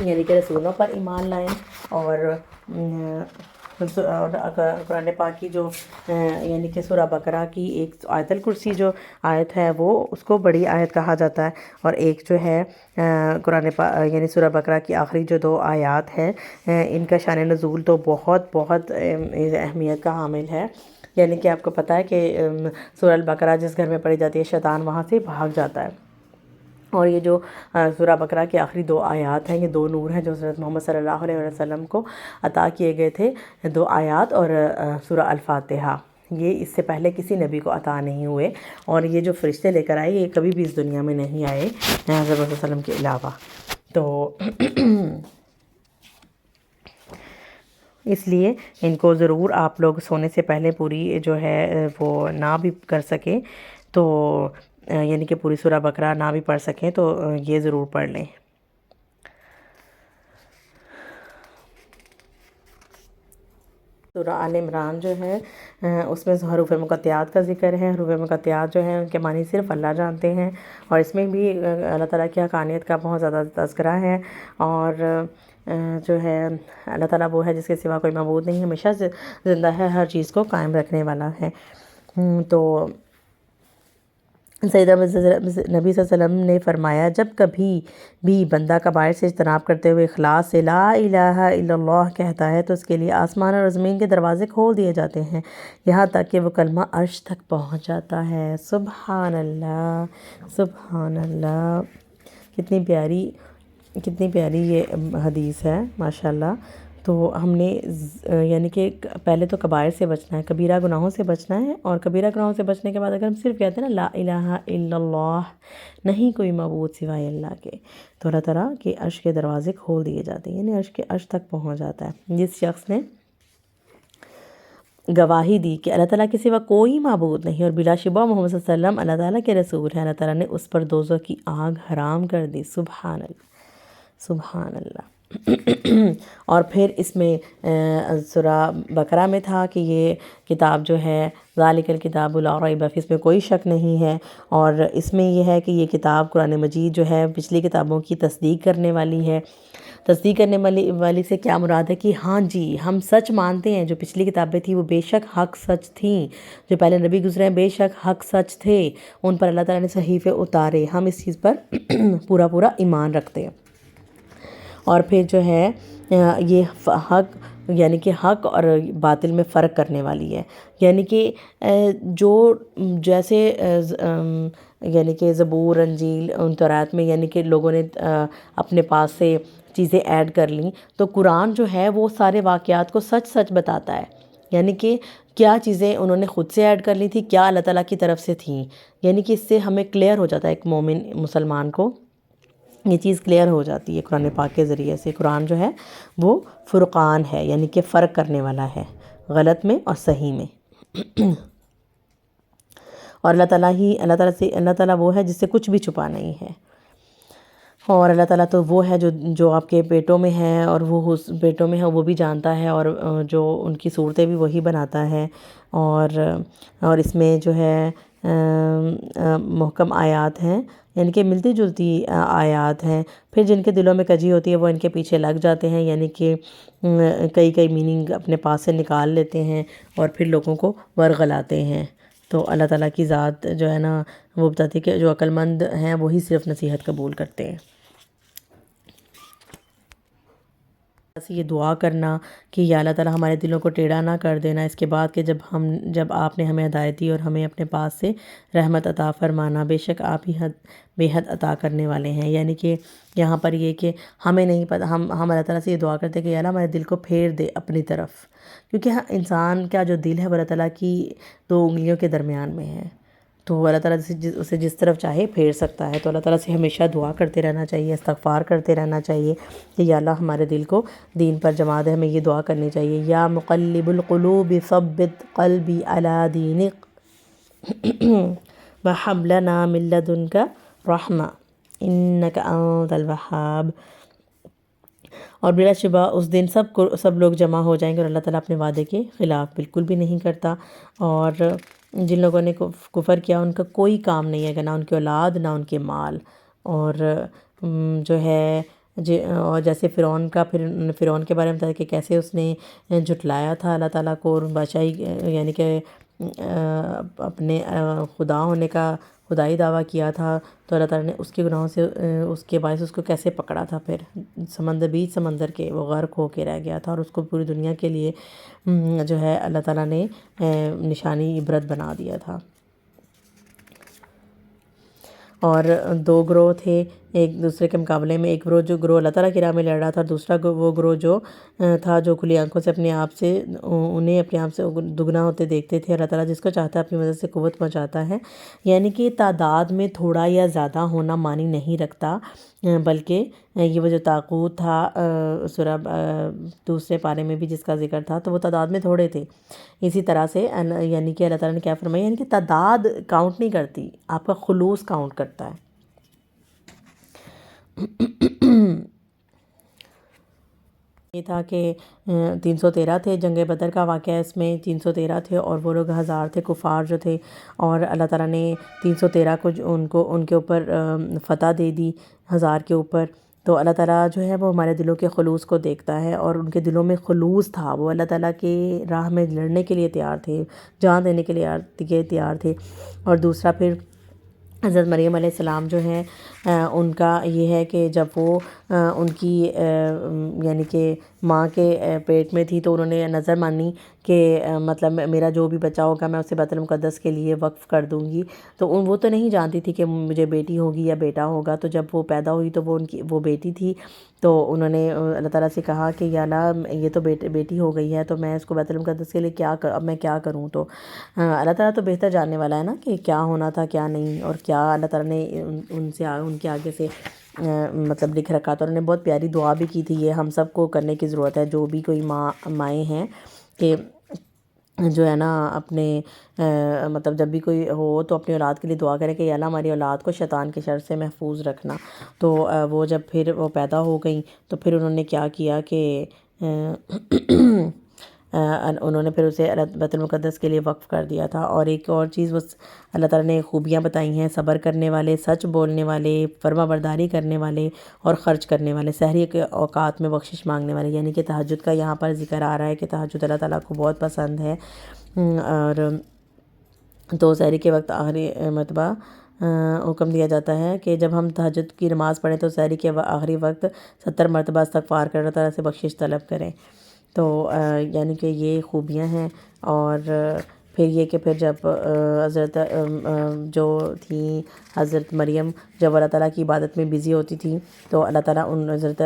یعنی کہ رسولوں پر ایمان لائیں، اور قرآن پاک کی جو یعنی کہ سورہ بقرہ کی ایک آیت الکرسی جو آیت ہے وہ اس کو بڑی آیت کہا جاتا ہے، اور ایک جو ہے یعنی سورہ بقرہ کی آخری جو 2 آیات ہیں ان کا شان نزول تو بہت بہت اہمیت کا حامل ہے۔ یعنی کہ آپ کو پتہ ہے کہ سورہ البقرہ جس گھر میں پڑھی جاتی ہے شیطان وہاں سے بھاگ جاتا ہے، اور یہ جو سورہ بقرہ کی آخری 2 آیات ہیں یہ 2 نور ہیں جو حضرت محمد صلی اللہ علیہ وسلم کو عطا کیے گئے تھے، 2 آیات اور سورہ الفاتحہ، یہ اس سے پہلے کسی نبی کو عطا نہیں ہوئے، اور یہ جو فرشتے لے کر آئے یہ کبھی بھی اس دنیا میں نہیں آئے حضرت محمد صلی اللہ علیہ وسلم کے علاوہ۔ تو اس لیے ان کو ضرور آپ لوگ سونے سے پہلے پوری جو ہے وہ نہ بھی کر سکیں تو یعنی کہ پوری سورہ بقرہ نہ بھی پڑھ سکیں تو یہ ضرور پڑھ لیں۔ سورہ آل عمران جو ہے اس میں حروف مقطعات کا ذکر ہے۔ حروف مقطعات جو ہیں ان کے معنی صرف اللہ جانتے ہیں، اور اس میں بھی اللہ تعالیٰ کی حقانیت کا بہت زیادہ تذکرہ ہے، اور جو ہے اللہ تعالیٰ وہ ہے جس کے سوا کوئی معبود نہیں، ہمیشہ زندہ ہے، ہر چیز کو قائم رکھنے والا ہے۔ تو سیدنا نبی صلی اللہ علیہ وسلم نے فرمایا جب کبھی بھی بندہ کبائر سے اجتناب کرتے ہوئے اخلاص سے لا الہ الا اللہ کہتا ہے تو اس کے لیے آسمان اور زمین کے دروازے کھول دیے جاتے ہیں، یہاں تک کہ وہ کلمہ عرش تک پہنچ جاتا ہے۔ سبحان اللہ، سبحان اللہ، کتنی پیاری یہ حدیث ہے ماشاءاللہ۔ تو ہم نے یعنی کہ پہلے تو کبائر سے بچنا ہے، کبیرہ گناہوں سے بچنا ہے، اور کبیرہ گناہوں سے بچنے کے بعد اگر ہم صرف کہتے ہیں نا لا الہ الا اللہ، نہیں کوئی معبود سوائے اللہ کے، تو اللہ تعالیٰ کے عرش کے دروازے کھول دیے جاتے ہیں، یعنی عرش کے عرش تک پہنچ جاتا ہے۔ جس شخص نے گواہی دی کہ اللہ تعالیٰ کے سوا کوئی معبود نہیں اور بلا شبہ محمد صلی اللہ علیہ وسلم اللہ تعالیٰ کے رسول ہیں، اللہ تعالیٰ نے اس پر دوزخ کی آگ حرام کر دی۔ سبحان اللہ، سبحان اللہ۔ اور پھر اس میں سورہ بقرہ میں تھا کہ یہ کتاب جو ہے ذالک الکتاب لا ریب فیہ، اس میں کوئی شک نہیں ہے، اور اس میں یہ ہے کہ یہ کتاب قرآن مجید جو ہے پچھلی کتابوں کی تصدیق کرنے والی ہے۔ تصدیق کرنے والی سے کیا مراد ہے کہ ہاں جی ہم سچ مانتے ہیں جو پچھلی کتابیں تھیں وہ بے شک حق سچ تھیں، جو پہلے نبی گزرے ہیں بے شک حق سچ تھے، ان پر اللہ تعالیٰ نے صحیفے اتارے، ہم اس چیز پر پورا ایمان رکھتے ہیں۔ اور پھر جو ہے یہ حق یعنی کہ حق اور باطل میں فرق کرنے والی ہے، یعنی کہ جو جیسے یعنی کہ زبور، انجیل، تورات میں یعنی کہ لوگوں نے اپنے پاس سے چیزیں ایڈ کر لیں، تو قرآن جو ہے وہ سارے واقعات کو سچ بتاتا ہے، یعنی کہ کیا چیزیں انہوں نے خود سے ایڈ کر لی تھی، کیا اللہ تعالیٰ کی طرف سے تھیں، یعنی کہ اس سے ہمیں کلیئر ہو جاتا ہے، ایک مومن مسلمان کو یہ چیز کلیئر ہو جاتی ہے قرآن پاک کے ذریعے سے۔ قرآن جو ہے وہ فرقان ہے، یعنی کہ فرق کرنے والا ہے غلط میں اور صحیح میں، اور اللہ تعالیٰ وہ ہے جس سے کچھ بھی چھپا نہیں ہے، اور اللہ تعالیٰ تو وہ ہے جو آپ کے پیٹوں میں ہے اور وہ اس پیٹوں میں ہے وہ بھی جانتا ہے، اور جو ان کی صورتیں بھی وہی بناتا ہے، اور اس میں جو ہے محکم آیات ہیں، یعنی کہ ملتی جلتی آیات ہیں، پھر جن کے دلوں میں کجی ہوتی ہے وہ ان کے پیچھے لگ جاتے ہیں، یعنی کہ کئی کئی میننگ اپنے پاس سے نکال لیتے ہیں اور پھر لوگوں کو ورغلاتے ہیں۔ تو اللہ تعالیٰ کی ذات جو ہے نا وہ بتاتی ہے کہ جو عقل مند ہیں وہی صرف نصیحت قبول کرتے ہیں۔ بس یہ دعا کرنا کہ یا اللہ تعالیٰ ہمارے دلوں کو ٹیڑھا نہ کر دینا، اس کے بعد کہ جب آپ نے ہمیں ہدایت دی اور ہمیں اپنے پاس سے رحمت عطا فرمانا، بے شک آپ ہی بے حد عطا کرنے والے ہیں۔ یعنی کہ یہاں پر یہ کہ ہمیں نہیں پتہ، ہم اللہ تعالیٰ سے یہ دعا کرتے ہیں کہ یا اللہ ہمارے دل کو پھیر دے اپنی طرف، کیونکہ انسان کا جو دل ہے وہ اللہ تعالیٰ کی 2 انگلیوں کے درمیان میں ہے، تو اللہ تعالیٰ اسے جس طرف چاہے پھیر سکتا ہے۔ تو اللہ تعالیٰ سے ہمیشہ دعا کرتے رہنا چاہیے، استغفار کرتے رہنا چاہیے کہ یا اللہ ہمارے دل کو دین پر جما دے۔ ہمیں یہ دعا کرنی چاہیے، یا مقلب القلوب ثبت قلبی علی دینک وہب لنا من لدنک رحمہ انک انت الوہاب۔ اور بلا شبہ اس دن سب لوگ جمع ہو جائیں گے اور اللہ تعالیٰ اپنے وعدے کے خلاف بالکل بھی نہیں کرتا، اور جن لوگوں نے کفر کیا ان کا کوئی کام نہیں ہے، نہ ان کی اولاد نہ ان کے مال، اور جو ہے اور جیسے فرعون کے بارے میں بتایا کہ کیسے اس نے جھٹلایا تھا اللہ تعالیٰ کو، اور بادشاہی یعنی کہ اپنے خدا ہونے کا خدائی دعویٰ کیا تھا، تو اللہ تعالیٰ نے اس کے گناہوں سے اس کے باعث اس کو کیسے پکڑا تھا، پھر بیچ سمندر کے وہ غرق ہو کے رہ گیا تھا، اور اس کو پوری دنیا کے لیے جو ہے اللہ تعالیٰ نے نشانی عبرت بنا دیا تھا۔ اور 2 گروہ تھے ایک دوسرے کے مقابلے میں، ایک گروہ اللہ تعالیٰ کی راہ میں لڑ رہا تھا، اور دوسرا وہ گروہ جو تھا جو کھلی آنکھوں سے انہیں اپنے آپ سے دگنا ہوتے دیکھتے تھے۔ اللہ تعالیٰ جس کو چاہتا ہے اپنی مدد سے قوت پہنچاتا ہے، یعنی کہ تعداد میں تھوڑا یا زیادہ ہونا معنی نہیں رکھتا، بلکہ یہ وہ جو طاغوت تھا سورہ دوسرے پارے میں بھی جس کا ذکر تھا، تو وہ تعداد میں تھوڑے تھے۔ اسی طرح سے یعنی کہ اللہ تعالیٰ نے کیا فرمایا، یعنی کہ تعداد کاؤنٹ نہیں کرتی، آپ کا خلوص کاؤنٹ کرتا ہے۔ یہ تھا کہ 313 تھے، جنگ بدر کا واقعہ اس میں 313 تھے، اور وہ لوگ 1000 تھے کفار جو تھے، اور اللہ تعالیٰ نے 313 کو ان کے اوپر فتح دے دی 1000 کے اوپر۔ تو اللہ تعالیٰ جو ہے وہ ہمارے دلوں کے خلوص کو دیکھتا ہے، اور ان کے دلوں میں خلوص تھا، وہ اللہ تعالیٰ کے راہ میں لڑنے کے لیے تیار تھے، جان دینے کے لیے تیار تھے۔ اور دوسرا پھر حضرت مریم علیہ السلام جو ہیں ان کا یہ ہے کہ جب وہ ان کی یعنی کہ ماں کے پیٹ میں تھی، تو انہوں نے نظر مانی کہ مطلب میرا جو بھی بچہ ہوگا میں اسے بیت المقدس کے لیے وقف کر دوں گی۔ تو وہ تو نہیں جانتی تھی کہ مجھے بیٹی ہوگی یا بیٹا ہوگا، تو جب وہ پیدا ہوئی تو وہ بیٹی تھی، تو انہوں نے اللہ تعالیٰ سے کہا کہ یا اللہ یہ تو بیٹی ہو گئی ہے، تو میں اس کو بیت المقدس کے لیے اب میں کیا کروں؟ تو اللہ تعالیٰ تو بہتر جاننے والا ہے نا کہ کیا ہونا تھا کیا نہیں، اور کیا اللہ تعالیٰ نے ان کے آگے سے مطلب لکھ رکھا۔ تو انہوں نے بہت پیاری دعا بھی کی تھی، یہ ہم سب کو کرنے کی ضرورت ہے، جو بھی کوئی مائیں ہیں، کہ جو ہے نا اپنے مطلب جب بھی کوئی ہو تو اپنی اولاد کے لیے دعا کرے کہ یا اللہ ہماری اولاد کو شیطان کے شر سے محفوظ رکھنا۔ تو وہ جب پھر وہ پیدا ہو گئیں تو پھر انہوں نے کیا کیا کہ انہوں نے پھر اسے بیت المقدس کے لیے وقف کر دیا تھا۔ اور ایک اور چیز وہ اللہ تعالیٰ نے خوبیاں بتائی ہیں، صبر کرنے والے، سچ بولنے والے، فرما برداری کرنے والے، اور خرچ کرنے والے، سحری کے اوقات میں بخشش مانگنے والے، یعنی کہ تہجد کا یہاں پر ذکر آ رہا ہے کہ تہجد اللہ تعالیٰ کو بہت پسند ہے۔ اور تو سحری کے وقت آخری مرتبہ حکم دیا جاتا ہے کہ جب ہم تہجد کی نماز پڑھیں تو سحری کے آخری وقت 70 مرتبہ استغفار کر اللہ تعالیٰ سے بخشش طلب کریں۔ تو یعنی کہ یہ خوبیاں ہیں۔ اور پھر یہ کہ پھر جب حضرت جو تھیں حضرت مریم جب اللہ تعالیٰ کی عبادت میں بزی ہوتی تھیں، تو اللہ تعالیٰ حضرت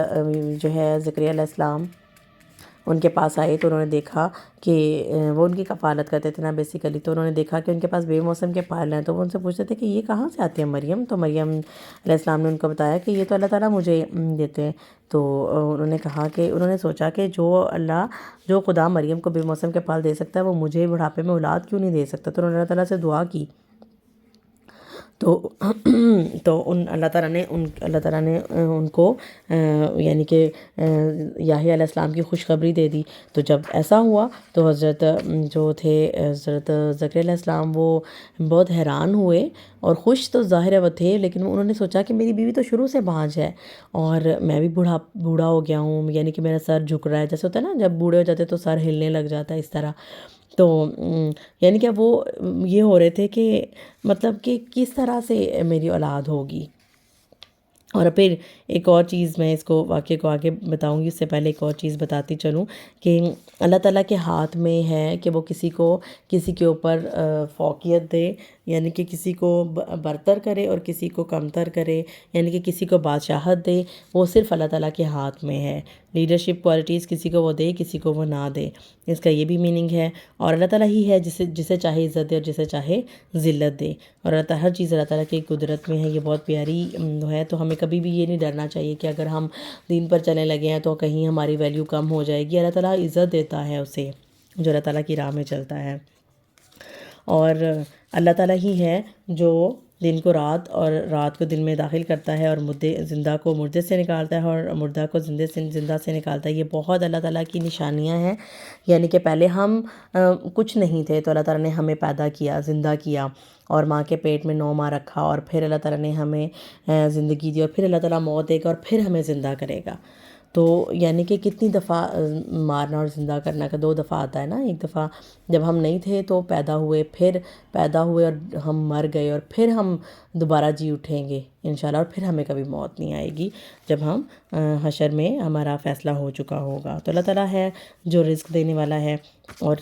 جو ہے زکریا علیہ السلام ان کے پاس آئے، تو انہوں نے دیکھا کہ وہ ان کی کفالت کرتے تھے نا بیسیکلی، تو انہوں نے دیکھا کہ ان کے پاس بے موسم کے پھل ہیں، تو وہ ان سے پوچھتے تھے کہ یہ کہاں سے آتے ہیں مریم؟ تو مریم علیہ السلام نے ان کو بتایا کہ یہ تو اللہ تعالیٰ مجھے دیتے ہیں۔ تو انہوں نے کہا کہ انہوں نے سوچا کہ جو خدا مریم کو بے موسم کے پھل دے سکتا ہے وہ مجھے بڑھاپے میں اولاد کیوں نہیں دے سکتا؟ تو انہوں نے اللہ تعالیٰ سے دعا کی، تو تو اللہ تعالیٰ نے ان کو یعنی کہ یحییٰ علیہ السلام کی خوشخبری دے دی. تو جب ایسا ہوا تو حضرت جو تھے حضرت زکریا علیہ السلام وہ بہت حیران ہوئے، اور خوش تو ظاہر ہے وہ تھے، لیکن انہوں نے سوچا کہ میری بیوی تو شروع سے بانجھ ہے اور میں بھی بوڑھا ہو گیا ہوں، یعنی کہ میرا سر جھک رہا ہے، جیسے ہوتا ہے نا جب بوڑھے ہو جاتے تو سر ہلنے لگ جاتا ہے اس طرح. تو یعنی کہ وہ یہ ہو رہے تھے کہ مطلب کہ کس طرح سے میری اولاد ہوگی. اور پھر ایک اور چیز میں اس کو واقعے کو آگے بتاؤں گی، اس سے پہلے ایک اور چیز بتاتی چلوں کہ اللہ تعالیٰ کے ہاتھ میں ہے کہ وہ کسی کے اوپر فوقیت دے، یعنی کہ کسی کو برتر کرے اور کسی کو کمتر کرے، یعنی کہ کسی کو بادشاہت دے، وہ صرف اللہ تعالیٰ کے ہاتھ میں ہے. لیڈرشپ کوالٹیز کسی کو وہ دے، کسی کو وہ نہ دے، اس کا یہ بھی میننگ ہے. اور اللہ تعالیٰ ہی ہے جسے چاہے عزت دے اور جسے چاہے ذلت دے، اور اللہ تعالیٰ ہر چیز اللہ تعالیٰ کی قدرت میں ہے. یہ بہت پیاری ہے. تو ہمیں کبھی بھی یہ نہیں ڈرنا چاہیے کہ اگر ہم دین پر چلنے لگے ہیں تو کہیں ہماری ویلیو کم ہو جائے گی. اللہ تعالیٰ عزت دیتا ہے اسے جو اللہ تعالیٰ کی راہ میں چلتا ہے. اور اللہ تعالیٰ ہی ہے جو دن کو رات اور رات کو دن میں داخل کرتا ہے، اور زندہ کو مردے سے نکالتا ہے اور مردہ کو زندہ سے نکالتا ہے. یہ بہت اللہ تعالیٰ کی نشانیاں ہیں. یعنی کہ پہلے ہم کچھ نہیں تھے تو اللہ تعالیٰ نے ہمیں پیدا کیا، زندہ کیا، اور ماں کے پیٹ میں 9 ماہ رکھا، اور پھر اللہ تعالیٰ نے ہمیں زندگی دی، اور پھر اللہ تعالیٰ موت دے گا اور پھر ہمیں زندہ کرے گا. تو یعنی کہ کتنی دفعہ مارنا اور زندہ کرنا کا 2 دفعہ آتا ہے نا. ایک دفعہ جب ہم نہیں تھے تو پیدا ہوئے اور ہم مر گئے، اور پھر ہم دوبارہ جی اٹھیں گے انشاءاللہ، اور پھر ہمیں کبھی موت نہیں آئے گی جب ہم حشر میں ہمارا فیصلہ ہو چکا ہوگا. تو اللہ تعالیٰ ہے جو رزق دینے والا ہے، اور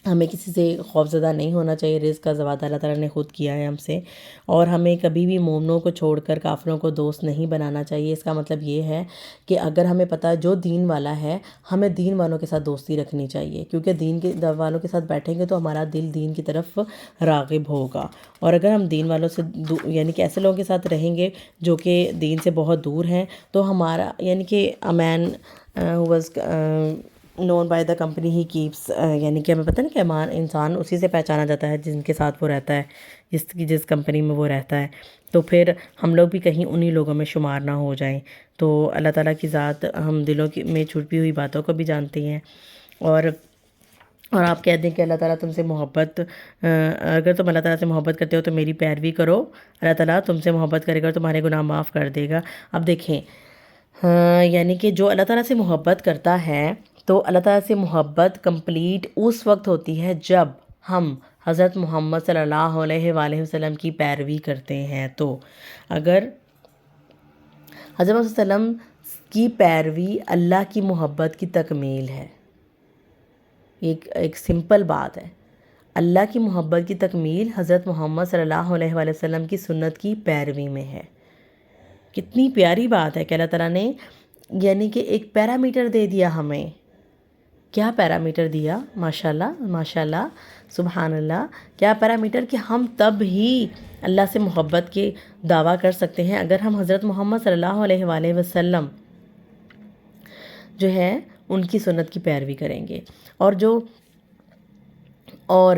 ہمیں کسی سے خوف زدہ نہیں ہونا چاہیے. رزق کا وعدہ اللہ تعالیٰ نے خود کیا ہے ہم سے، اور ہمیں کبھی بھی مومنوں کو چھوڑ کر کافروں کو دوست نہیں بنانا چاہیے. اس کا مطلب یہ ہے کہ اگر ہمیں پتہ جو دین والا ہے، ہمیں دین والوں کے ساتھ دوستی رکھنی چاہیے، کیونکہ دین کے والوں کے ساتھ بیٹھیں گے تو ہمارا دل دین کی طرف راغب ہوگا. اور اگر ہم دین والوں سے یعنی کہ ایسے لوگوں کے ساتھ رہیں گے جو کہ دین سے بہت دور ہیں، تو ہمارا یعنی کہ man was known by the company he keeps, یعنی کہ ہمیں پتہ نہیں کہ انسان اسی سے پہچانا جاتا ہے جن کے ساتھ وہ رہتا ہے، جس کمپنی میں وہ رہتا ہے. تو پھر ہم لوگ بھی کہیں انہی لوگوں میں شمار نہ ہو جائیں. تو اللہ تعالیٰ کی ذات ہم دلوں میں چھپی ہوئی باتوں کو بھی جانتی ہیں. اور آپ کہہ دیں کہ اللہ تعالیٰ تم سے محبت، اگر تم اللہ تعالیٰ سے محبت کرتے ہو تو میری پیروی کرو، اللہ تعالیٰ تم سے محبت کرے گا اور تمہارے گناہ معاف کر دے گا. اب دیکھیں یعنی کہ جو اللہ تعالیٰ سے محبت کرتا ہے، تو اللہ تعالیٰ سے محبت کمپلیٹ اس وقت ہوتی ہے جب ہم حضرت محمد صلی اللہ علیہ وآلہ وسلم کی پیروی کرتے ہیں. تو اگر حضرت محمد صلی اللہ علیہ وسلم کی پیروی اللہ کی محبت کی تکمیل ہے. ایک سمپل بات ہے، اللہ کی محبت کی تکمیل حضرت محمد صلی اللہ علیہ وآلہ وسلم کی سنت کی پیروی میں ہے. کتنی پیاری بات ہے کہ اللہ تعالیٰ نے یعنی کہ ایک پیرامیٹر دے دیا ہمیں. کیا پیرامیٹر دیا؟ ماشاءاللہ ماشاءاللہ سبحان اللہ. کیا پیرامیٹر کہ ہم تب ہی اللہ سے محبت کے دعویٰ کر سکتے ہیں اگر ہم حضرت محمد صلی اللہ علیہ وآلہ وسلم جو ہے ان کی سنت کی پیروی کریں گے. اور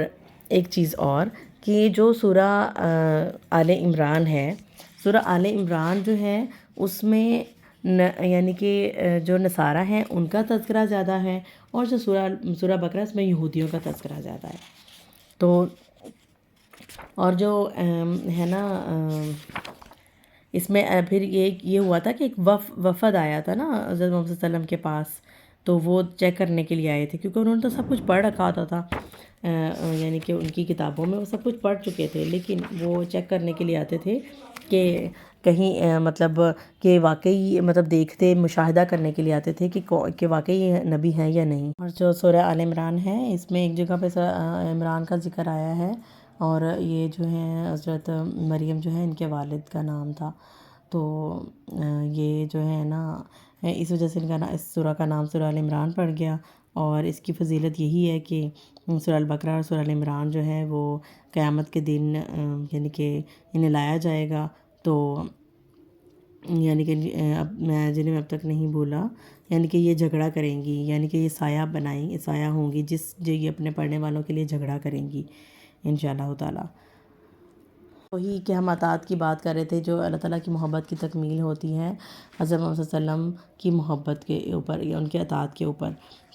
ایک چیز اور کہ جو سورہ آل عمران ہے، سورہ آل عمران جو ہے اس میں یعنی کہ جو نصارہ ہیں ان کا تذکرہ زیادہ ہے، اور جو سورہ بقرہ اس میں یہودیوں کا تذکرہ زیادہ ہے. تو اور جو ہے نا اس میں پھر یہ ہوا تھا کہ ایک وفد آیا تھا نا حضرت محمد صلی اللہ علیہ وسلم کے پاس. تو وہ چیک کرنے کے لیے آئے تھے، کیونکہ انہوں نے تو سب کچھ پڑھ رکھا ہوتا تھا، یعنی کہ ان کی کتابوں میں وہ سب کچھ پڑھ چکے تھے، لیکن وہ چیک کرنے کے لیے آتے تھے کہ کہیں مطلب کہ واقعی مطلب دیکھتے مشاہدہ کرنے کے لیے آتے تھے کہ واقعی نبی ہیں یا نہیں. اور جو سورہ آل عمران ہے اس میں ایک جگہ پہ عمران کا ذکر آیا ہے، اور یہ جو ہے حضرت مریم جو ہے ان کے والد کا نام تھا. تو یہ جو ہے نا اس وجہ سے اس سورہ کا نام سورہ آل عمران پڑ گیا. اور اس کی فضیلت یہی ہے کہ سورہ البقرہ اور سورہ آل عمران جو ہے وہ قیامت کے دن یعنی کہ انہیں لایا جائے گا. تو یعنی کہ جنہیں میں اب تک نہیں بولا، یعنی کہ یہ جھگڑا کریں گی، یعنی کہ یہ سایہ ہوں گی جو یہ اپنے پڑھنے والوں کے لیے جھگڑا کریں گی انشاءاللہ تعالیٰ. وہی کہ ہم اطاعت کی بات کر رہے تھے، جو اللہ تعالیٰ کی محبت کی تکمیل ہوتی ہے حضرت محمد صلی اللہ علیہ وسلم کی محبت کے اوپر یا ان کے اطاعت کے اوپر.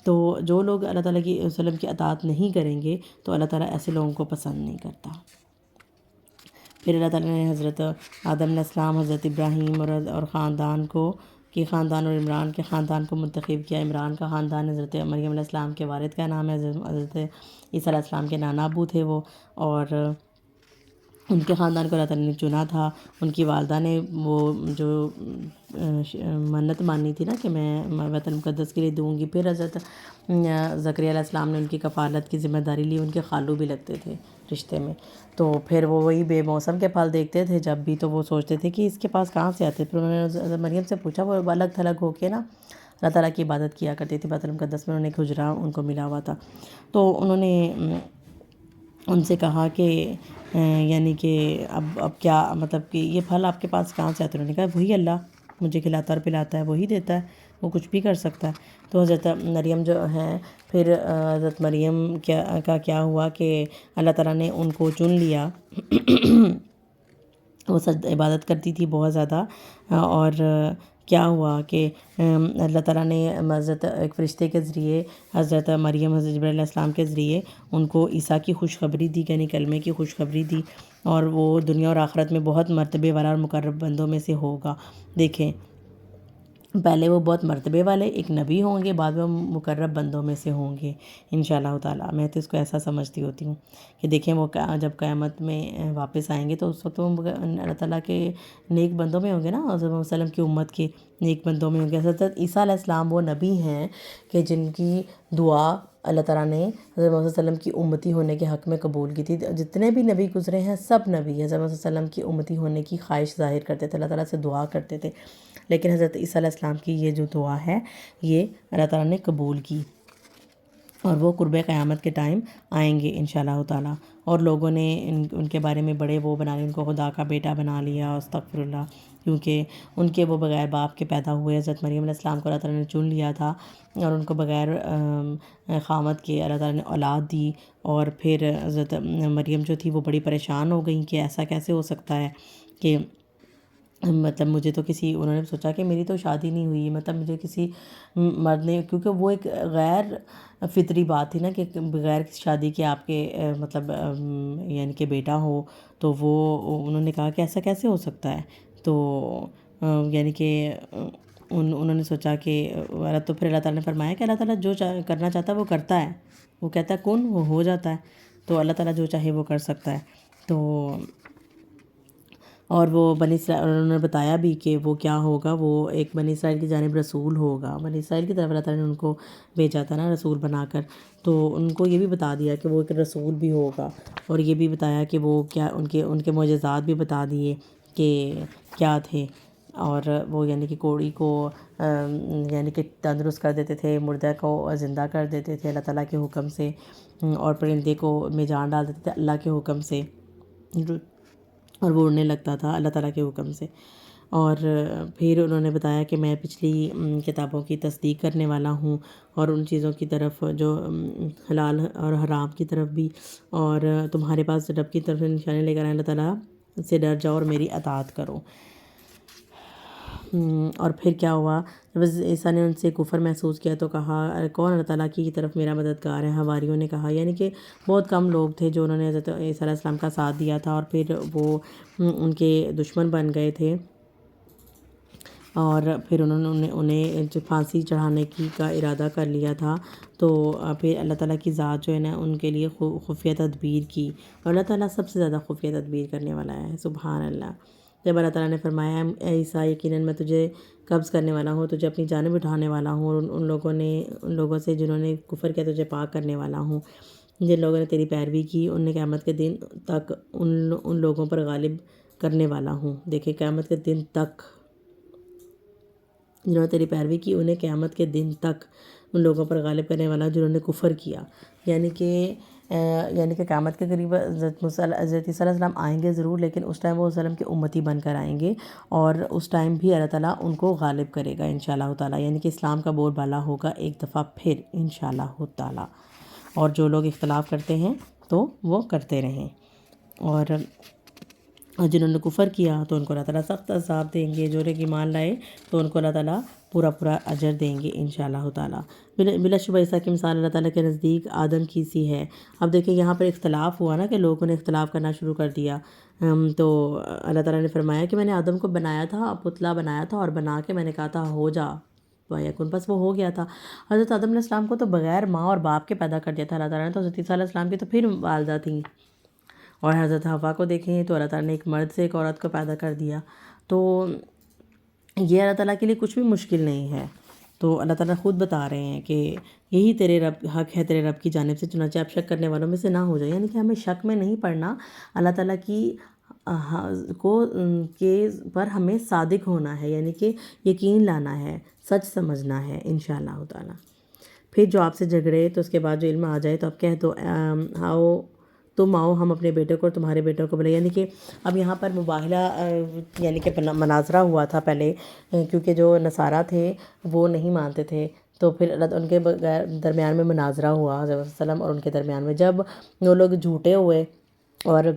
تو جو لوگ اللہ تعالیٰ کی وسلم کی اطاعت نہیں کریں گے تو اللہ تعالیٰ ایسے لوگوں کو پسند نہیں کرتا. پھر اللہ تعالیٰ نے حضرت آدم علیہ السلام، حضرت ابراہیم اور خاندان کو خاندان اور عمران کے خاندان کو منتخب کیا. عمران کا خاندان حضرت مریم علیہ السلام کے والد کا نام ہے، حضرت عیسیٰ علیہ السلام کے نانا ابو تھے وہ، اور ان کے خاندان کو اللہ تعالیٰ نے چنا تھا. ان کی والدہ نے وہ جو منت مانی تھی نا کہ میں بیت المقدس کے لیے دوں گی. پھر حضرت زکریا علیہ السلام نے ان کی کفالت کی ذمہ داری لی. ان کے خالو بھی لگتے تھے رشتے میں. تو پھر وہ وہی بے موسم کے پھل دیکھتے تھے جب بھی، تو وہ سوچتے تھے کہ اس کے پاس کہاں سے آتے. پھر انہوں نے حضرت مریم سے پوچھا. وہ الگ تھلگ ہو کے نا اللہ تعالیٰ کی عبادت کیا کرتی تھی. بیت المقدس میں انہوں نے ایک حجرہ ان کو ملا ہوا تھا. تو انہوں نے ان سے کہا کہ یعنی کہ اب کیا مطلب کہ یہ پھل آپ کے پاس کہاں سے آتے؟ انہوں نے کہا وہی اللہ مجھے کھلاتا اور پلاتا ہے، وہی دیتا ہے، وہ کچھ بھی کر سکتا ہے. تو حضرت مریم جو ہے، پھر حضرت مریم کا کیا ہوا کہ اللہ تعالیٰ نے ان کو چن لیا. وہ عبادت کرتی تھی بہت زیادہ، اور کیا ہوا کہ اللہ تعالیٰ نے حضرت ایک فرشتے کے ذریعے حضرت مریم، حضرت جبرائیل علیہ السلام کے ذریعے ان کو عیسیٰ کی خوشخبری دی، یعنی کلمے کی خوشخبری دی، اور وہ دنیا اور آخرت میں بہت مرتبے والا اور مقرب بندوں میں سے ہوگا. دیکھیں پہلے وہ بہت مرتبے والے ایک نبی ہوں گے، بعد میں مقرب بندوں میں سے ہوں گے انشاءاللہ تعالیٰ. میں تو اس کو ایسا سمجھتی ہوتی ہوں کہ دیکھیں وہ جب قیامت میں واپس آئیں گے تو اس وقت وہ اللہ تعالیٰ کے نیک بندوں میں ہوں گے نا، حضرت محمد صلی اللہ علیہ وسلم کی امت کے نیک بندوں میں ہوں گے. حضرت عیسیٰ علیہ السلام وہ نبی ہیں کہ جن کی دعا اللہ تعالیٰ نے حضرت محمد صلی اللہ علیہ وسلم کی امتی ہونے کے حق میں قبول کی تھی. جتنے بھی نبی گزرے ہیں سب نبی حضرت محمد صلی اللہ علیہ وسلم کی امتی ہونے کی خواہش ظاہر کرتے تھے، اللہ تعالیٰ سے دعا کرتے تھے. لیکن حضرت عیسیٰ علیہ السلام کی یہ جو دعا ہے یہ اللہ تعالیٰ نے قبول کی، اور وہ قرب قیامت کے ٹائم آئیں گے انشاءاللہ تعالیٰ. اور لوگوں نے ان کے بارے میں بڑے وہ بنا لیا، ان کو خدا کا بیٹا بنا لیا، استغفر اللہ، کیونکہ ان کے وہ بغیر باپ کے پیدا ہوئے. حضرت مریم علیہ السلام کو اللہ تعالیٰ نے چن لیا تھا، اور ان کو بغیر خامد کے اللہ تعالیٰ نے اولاد دی. اور پھر حضرت مریم جو تھی وہ بڑی پریشان ہو گئیں کہ ایسا کیسے ہو سکتا ہے کہ مطلب مجھے تو انہوں نے سوچا کہ میری تو شادی نہیں ہوئی، مطلب مجھے کسی مرد نے، کیونکہ وہ ایک غیر فطری بات تھی نا کہ بغیر شادی کے آپ کے مطلب یعنی کہ بیٹا ہو. تو وہ انہوں نے کہا کہ ایسا کیسے ہو سکتا ہے. تو یعنی کہ انہوں نے سوچا کہ تو پھر اللہ تعالیٰ نے فرمایا کہ اللہ تعالیٰ جو کرنا چاہتا ہے وہ کرتا ہے، وہ کہتا ہے کن وہ ہو جاتا ہے. تو اللہ تعالیٰ جو چاہے وہ کر سکتا ہے. تو اور وہ بنی اسرائیل، انہوں نے بتایا بھی کہ وہ کیا ہوگا، وہ ایک بنی اسرائیل کی جانب رسول ہوگا. بنی اسرائیل کی طرف اللہ تعالیٰ نے ان کو بھیجا تھا نا رسول بنا کر. تو ان کو یہ بھی بتا دیا کہ وہ ایک رسول بھی ہوگا، اور یہ بھی بتایا کہ وہ کیا ان کے معجزات بھی بتا دیے کہ کیا تھے. اور وہ یعنی کہ کوڑی کو یعنی کہ تندرست کر دیتے تھے، مردہ کو زندہ کر دیتے تھے اللہ تعالیٰ کے حکم سے، اور پرندے کو میں جان ڈال دیتے تھے اللہ کے حکم سے، اور وہ اڑنے لگتا تھا اللہ تعالیٰ کے حکم سے. اور پھر انہوں نے بتایا کہ میں پچھلی کتابوں کی تصدیق کرنے والا ہوں، اور ان چیزوں کی طرف جو حلال اور حرام کی طرف بھی، اور تمہارے پاس رب کی طرف سے نشانے لے کر آئے، اللہ تعالیٰ سے ڈر جاؤ اور میری اطاعت کرو. اور پھر کیا ہوا، جب عیسیٰ نے ان سے کفر محسوس کیا تو کہا کون اللہ تعالیٰ کی طرف میرا مددگار ہے. حواریوں نے کہا، یعنی کہ بہت کم لوگ تھے جو انہوں نے حضرت عیسیٰ علیہ السلام کا ساتھ دیا تھا، اور پھر وہ ان کے دشمن بن گئے تھے. اور پھر انہوں نے انہیں پھانسی چڑھانے کا ارادہ کر لیا تھا. تو پھر اللہ تعالیٰ کی ذات جو ہے نا ان کے لیے خفیہ تدبیر کی، اور اللہ تعالیٰ سب سے زیادہ خفیہ تدبیر کرنے والا ہے، سبحان اللہ. جب اللہ تعالیٰ نے فرمایا اے عیسیٰ یقیناً میں تجھے قبض کرنے والا ہوں، تجھے اپنی جانب اٹھانے والا ہوں، اور ان لوگوں سے جنہوں نے کفر کیا تجھے پاک کرنے والا ہوں. جن لوگوں نے تیری پیروی کی انہیں قیامت کے دن تک ان لوگوں پر غالب کرنے والا ہوں. دیکھیں قیامت کے دن تک جنہوں نے تیری پیروی کی انہیں قیامت کے دن تک ان لوگوں پر غالب کرنے والا جنہوں نے کفر کیا. یعنی کہ قیامت کے قریب حضرت عیسیٰ علیہ السلام آئیں گے ضرور، لیکن اس ٹائم وہ وسلم کے امتی بن کر آئیں گے، اور اس ٹائم بھی اللہ تعالیٰ ان کو غالب کرے گا انشاءاللہ تعالیٰ. یعنی کہ اسلام کا بول بالا ہوگا ایک دفعہ پھر انشاءاللہ تعالیٰ. اور جو لوگ اختلاف کرتے ہیں تو وہ کرتے رہیں. اور اور جنہوں نے کفر کیا تو ان کو اللہ تعالیٰ سخت عذاب دیں گے، جو لوگ ایمان لائے تو ان کو اللہ تعالیٰ پورا پورا اجر دیں گے انشاءاللہ تعالیٰ۔ بلا شبہ ایسا کہ مثال اللہ تعالیٰ کے نزدیک آدم کی سی ہے۔ اب دیکھیں یہاں پر اختلاف ہوا نا کہ لوگوں نے اختلاف کرنا شروع کر دیا، تو اللہ تعالیٰ نے فرمایا کہ میں نے آدم کو بنایا تھا، پتلا بنایا تھا، اور بنا کے میں نے کہا تھا ہو جا یکن، بس وہ ہو گیا تھا۔ حضرت آدم علیہ السلام کو تو بغیر ماں اور باپ کے پیدا کر دیا تھا اللہ تعالیٰ نے، تو حضرت عیسیٰ علیہ السلام کی تو پھر والدہ تھیں۔ اور حضرت حوا کو دیکھیں تو اللہ تعالیٰ نے ایک مرد سے ایک عورت کو پیدا کر دیا، تو یہ اللہ تعالیٰ کے لیے کچھ بھی مشکل نہیں ہے۔ تو اللہ تعالیٰ خود بتا رہے ہیں کہ یہی تیرے رب حق ہے، تیرے رب کی جانب سے، چنانچہ آپ شک کرنے والوں میں سے نہ ہو جائے، یعنی کہ ہمیں شک میں نہیں پڑنا، اللہ تعالیٰ کی کے پر ہمیں صادق ہونا ہے، یعنی کہ یقین لانا ہے، سچ سمجھنا ہے انشاءاللہ تعالیٰ۔ پھر جو آپ سے جھگڑے تو اس کے بعد جو علم آ جائے تو آپ کہہ دو آؤ تم آؤ ہم اپنے بیٹے کو اور تمہارے بیٹوں کو بولے، یعنی کہ اب یہاں پر مباہلہ یعنی کہ مناظرہ ہوا تھا پہلے، کیونکہ جو نصارہ تھے وہ نہیں مانتے تھے، تو پھر ان کے درمیان میں مناظرہ ہوا حضرت صلی اللہ علیہ وسلم اور ان کے درمیان میں، جب وہ لوگ جھوٹے ہوئے اور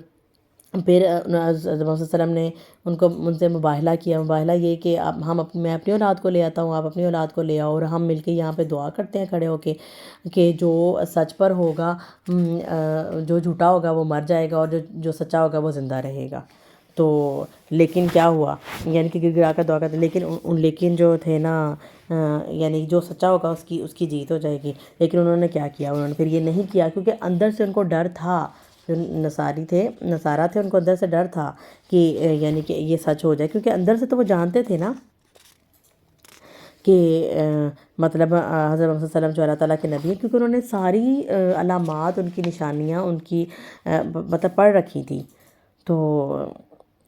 پھر حضرت صلی اللہ علیہ وسلم نے ان سے مباہلہ کیا، مباہلہ یہ کہ میں اپنی اولاد کو لے آتا ہوں، آپ اپنی اولاد کو لے آؤ، اور ہم مل کے یہاں پہ دعا کرتے ہیں کھڑے ہو کے کہ جو سچ پر ہوگا، جو جھوٹا ہوگا وہ مر جائے گا، اور جو سچا ہوگا وہ زندہ رہے گا۔ تو لیکن کیا ہوا، یعنی کہ گر گرا کر دعا کرتے، لیکن جو تھے نا، یعنی جو سچا ہوگا اس کی جیت ہو جائے گی، لیکن انہوں نے کیا کیا، انہوں نے پھر یہ نہیں کیا، کیونکہ اندر سے ان کو ڈر تھا، جو نصارہ تھے ان کو اندر سے ڈر تھا کہ یعنی کہ یہ سچ ہو جائے، کیونکہ اندر سے تو وہ جانتے تھے نا کہ مطلب حضرت محمد صلی اللہ علیہ وسلم جو اللہ تعالیٰ کے نبی ہیں، کیونکہ انہوں نے ساری علامات، ان کی نشانیاں، ان کی مطلب پڑھ رکھی تھی۔ تو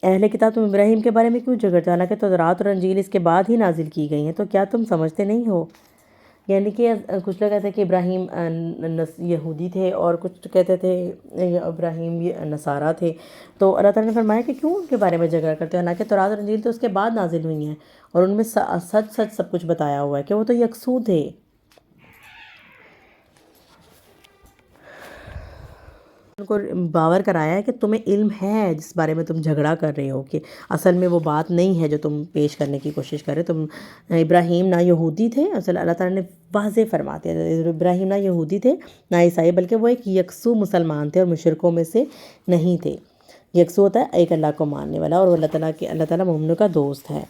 اہل کتاب تم ابراہیم کے بارے میں کیوں جھگڑتے، حالانکہ تورات اور انجیل اس کے بعد ہی نازل کی گئی ہیں، تو کیا تم سمجھتے نہیں ہو؟ یعنی کہ کچھ لوگ کہتے ہیں کہ ابراہیم یہودی تھے، اور کچھ کہتے تھے ابراہیم نصارہ تھے، تو اللہ تعالیٰ نے فرمایا کہ کیوں ان کے بارے میں جھگڑا کرتے ہیں، حالانکہ تورات اور انجیل تو اس کے بعد نازل ہوئی ہیں، اور ان میں سچ سب کچھ بتایا ہوا ہے کہ وہ تو یکسو تھے۔ ان کو باور کرایا ہے کہ تمہیں علم ہے جس بارے میں تم جھگڑا کر رہے ہو، کہ اصل میں وہ بات نہیں ہے جو تم پیش کرنے کی کوشش کر رہے، تم ابراہیم نہ یہودی تھے، اصل اللہ تعالیٰ نے واضح فرماتے ہیں ابراہیم نہ یہودی تھے نہ عیسائی، بلکہ وہ ایک یکسو مسلمان تھے اور مشرکوں میں سے نہیں تھے۔ یکسو ہوتا ہے ایک اللہ کو ماننے والا، اور اللہ تعالیٰ مومنوں کا دوست ہے۔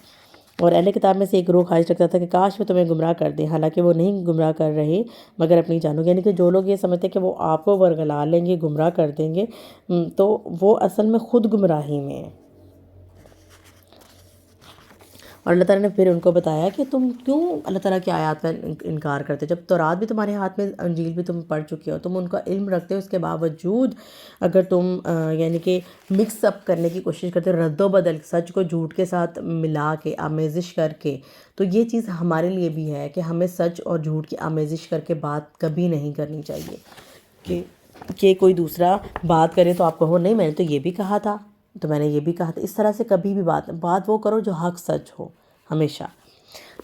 اور اہل کتاب میں سے ایک گروہ خواہش رکھتا تھا کہ کاش وہ تمہیں گمراہ کر دیں، حالانکہ وہ نہیں گمراہ کر رہے مگر اپنی جانوں، یعنی کہ جو لوگ یہ سمجھتے ہیں کہ وہ آپ کو ورگلا لیں گے، گمراہ کر دیں گے، تو وہ اصل میں خود گمراہی میں ہیں۔ اور اللہ تعالیٰ نے پھر ان کو بتایا کہ تم کیوں اللہ تعالیٰ کی آیات کا انکار کرتے، جب تورات بھی تمہارے ہاتھ میں، انجیل بھی تم پڑھ چکے ہو، تم ان کا علم رکھتے ہو، اس کے باوجود اگر تم یعنی کہ مکس اپ کرنے کی کوشش کرتے ہو، رد و بدل، سچ کو جھوٹ کے ساتھ ملا کے آمیزش کر کے، تو یہ چیز ہمارے لیے بھی ہے کہ ہمیں سچ اور جھوٹ کی آمیزش کر کے بات کبھی نہیں کرنی چاہیے، کہ کوئی دوسرا بات کرے تو آپ کہو نہیں میں نے تو یہ بھی کہا تھا، تو میں نے یہ بھی کہا تھا، اس طرح سے کبھی بھی بات وہ کرو جو حق سچ ہو ہمیشہ،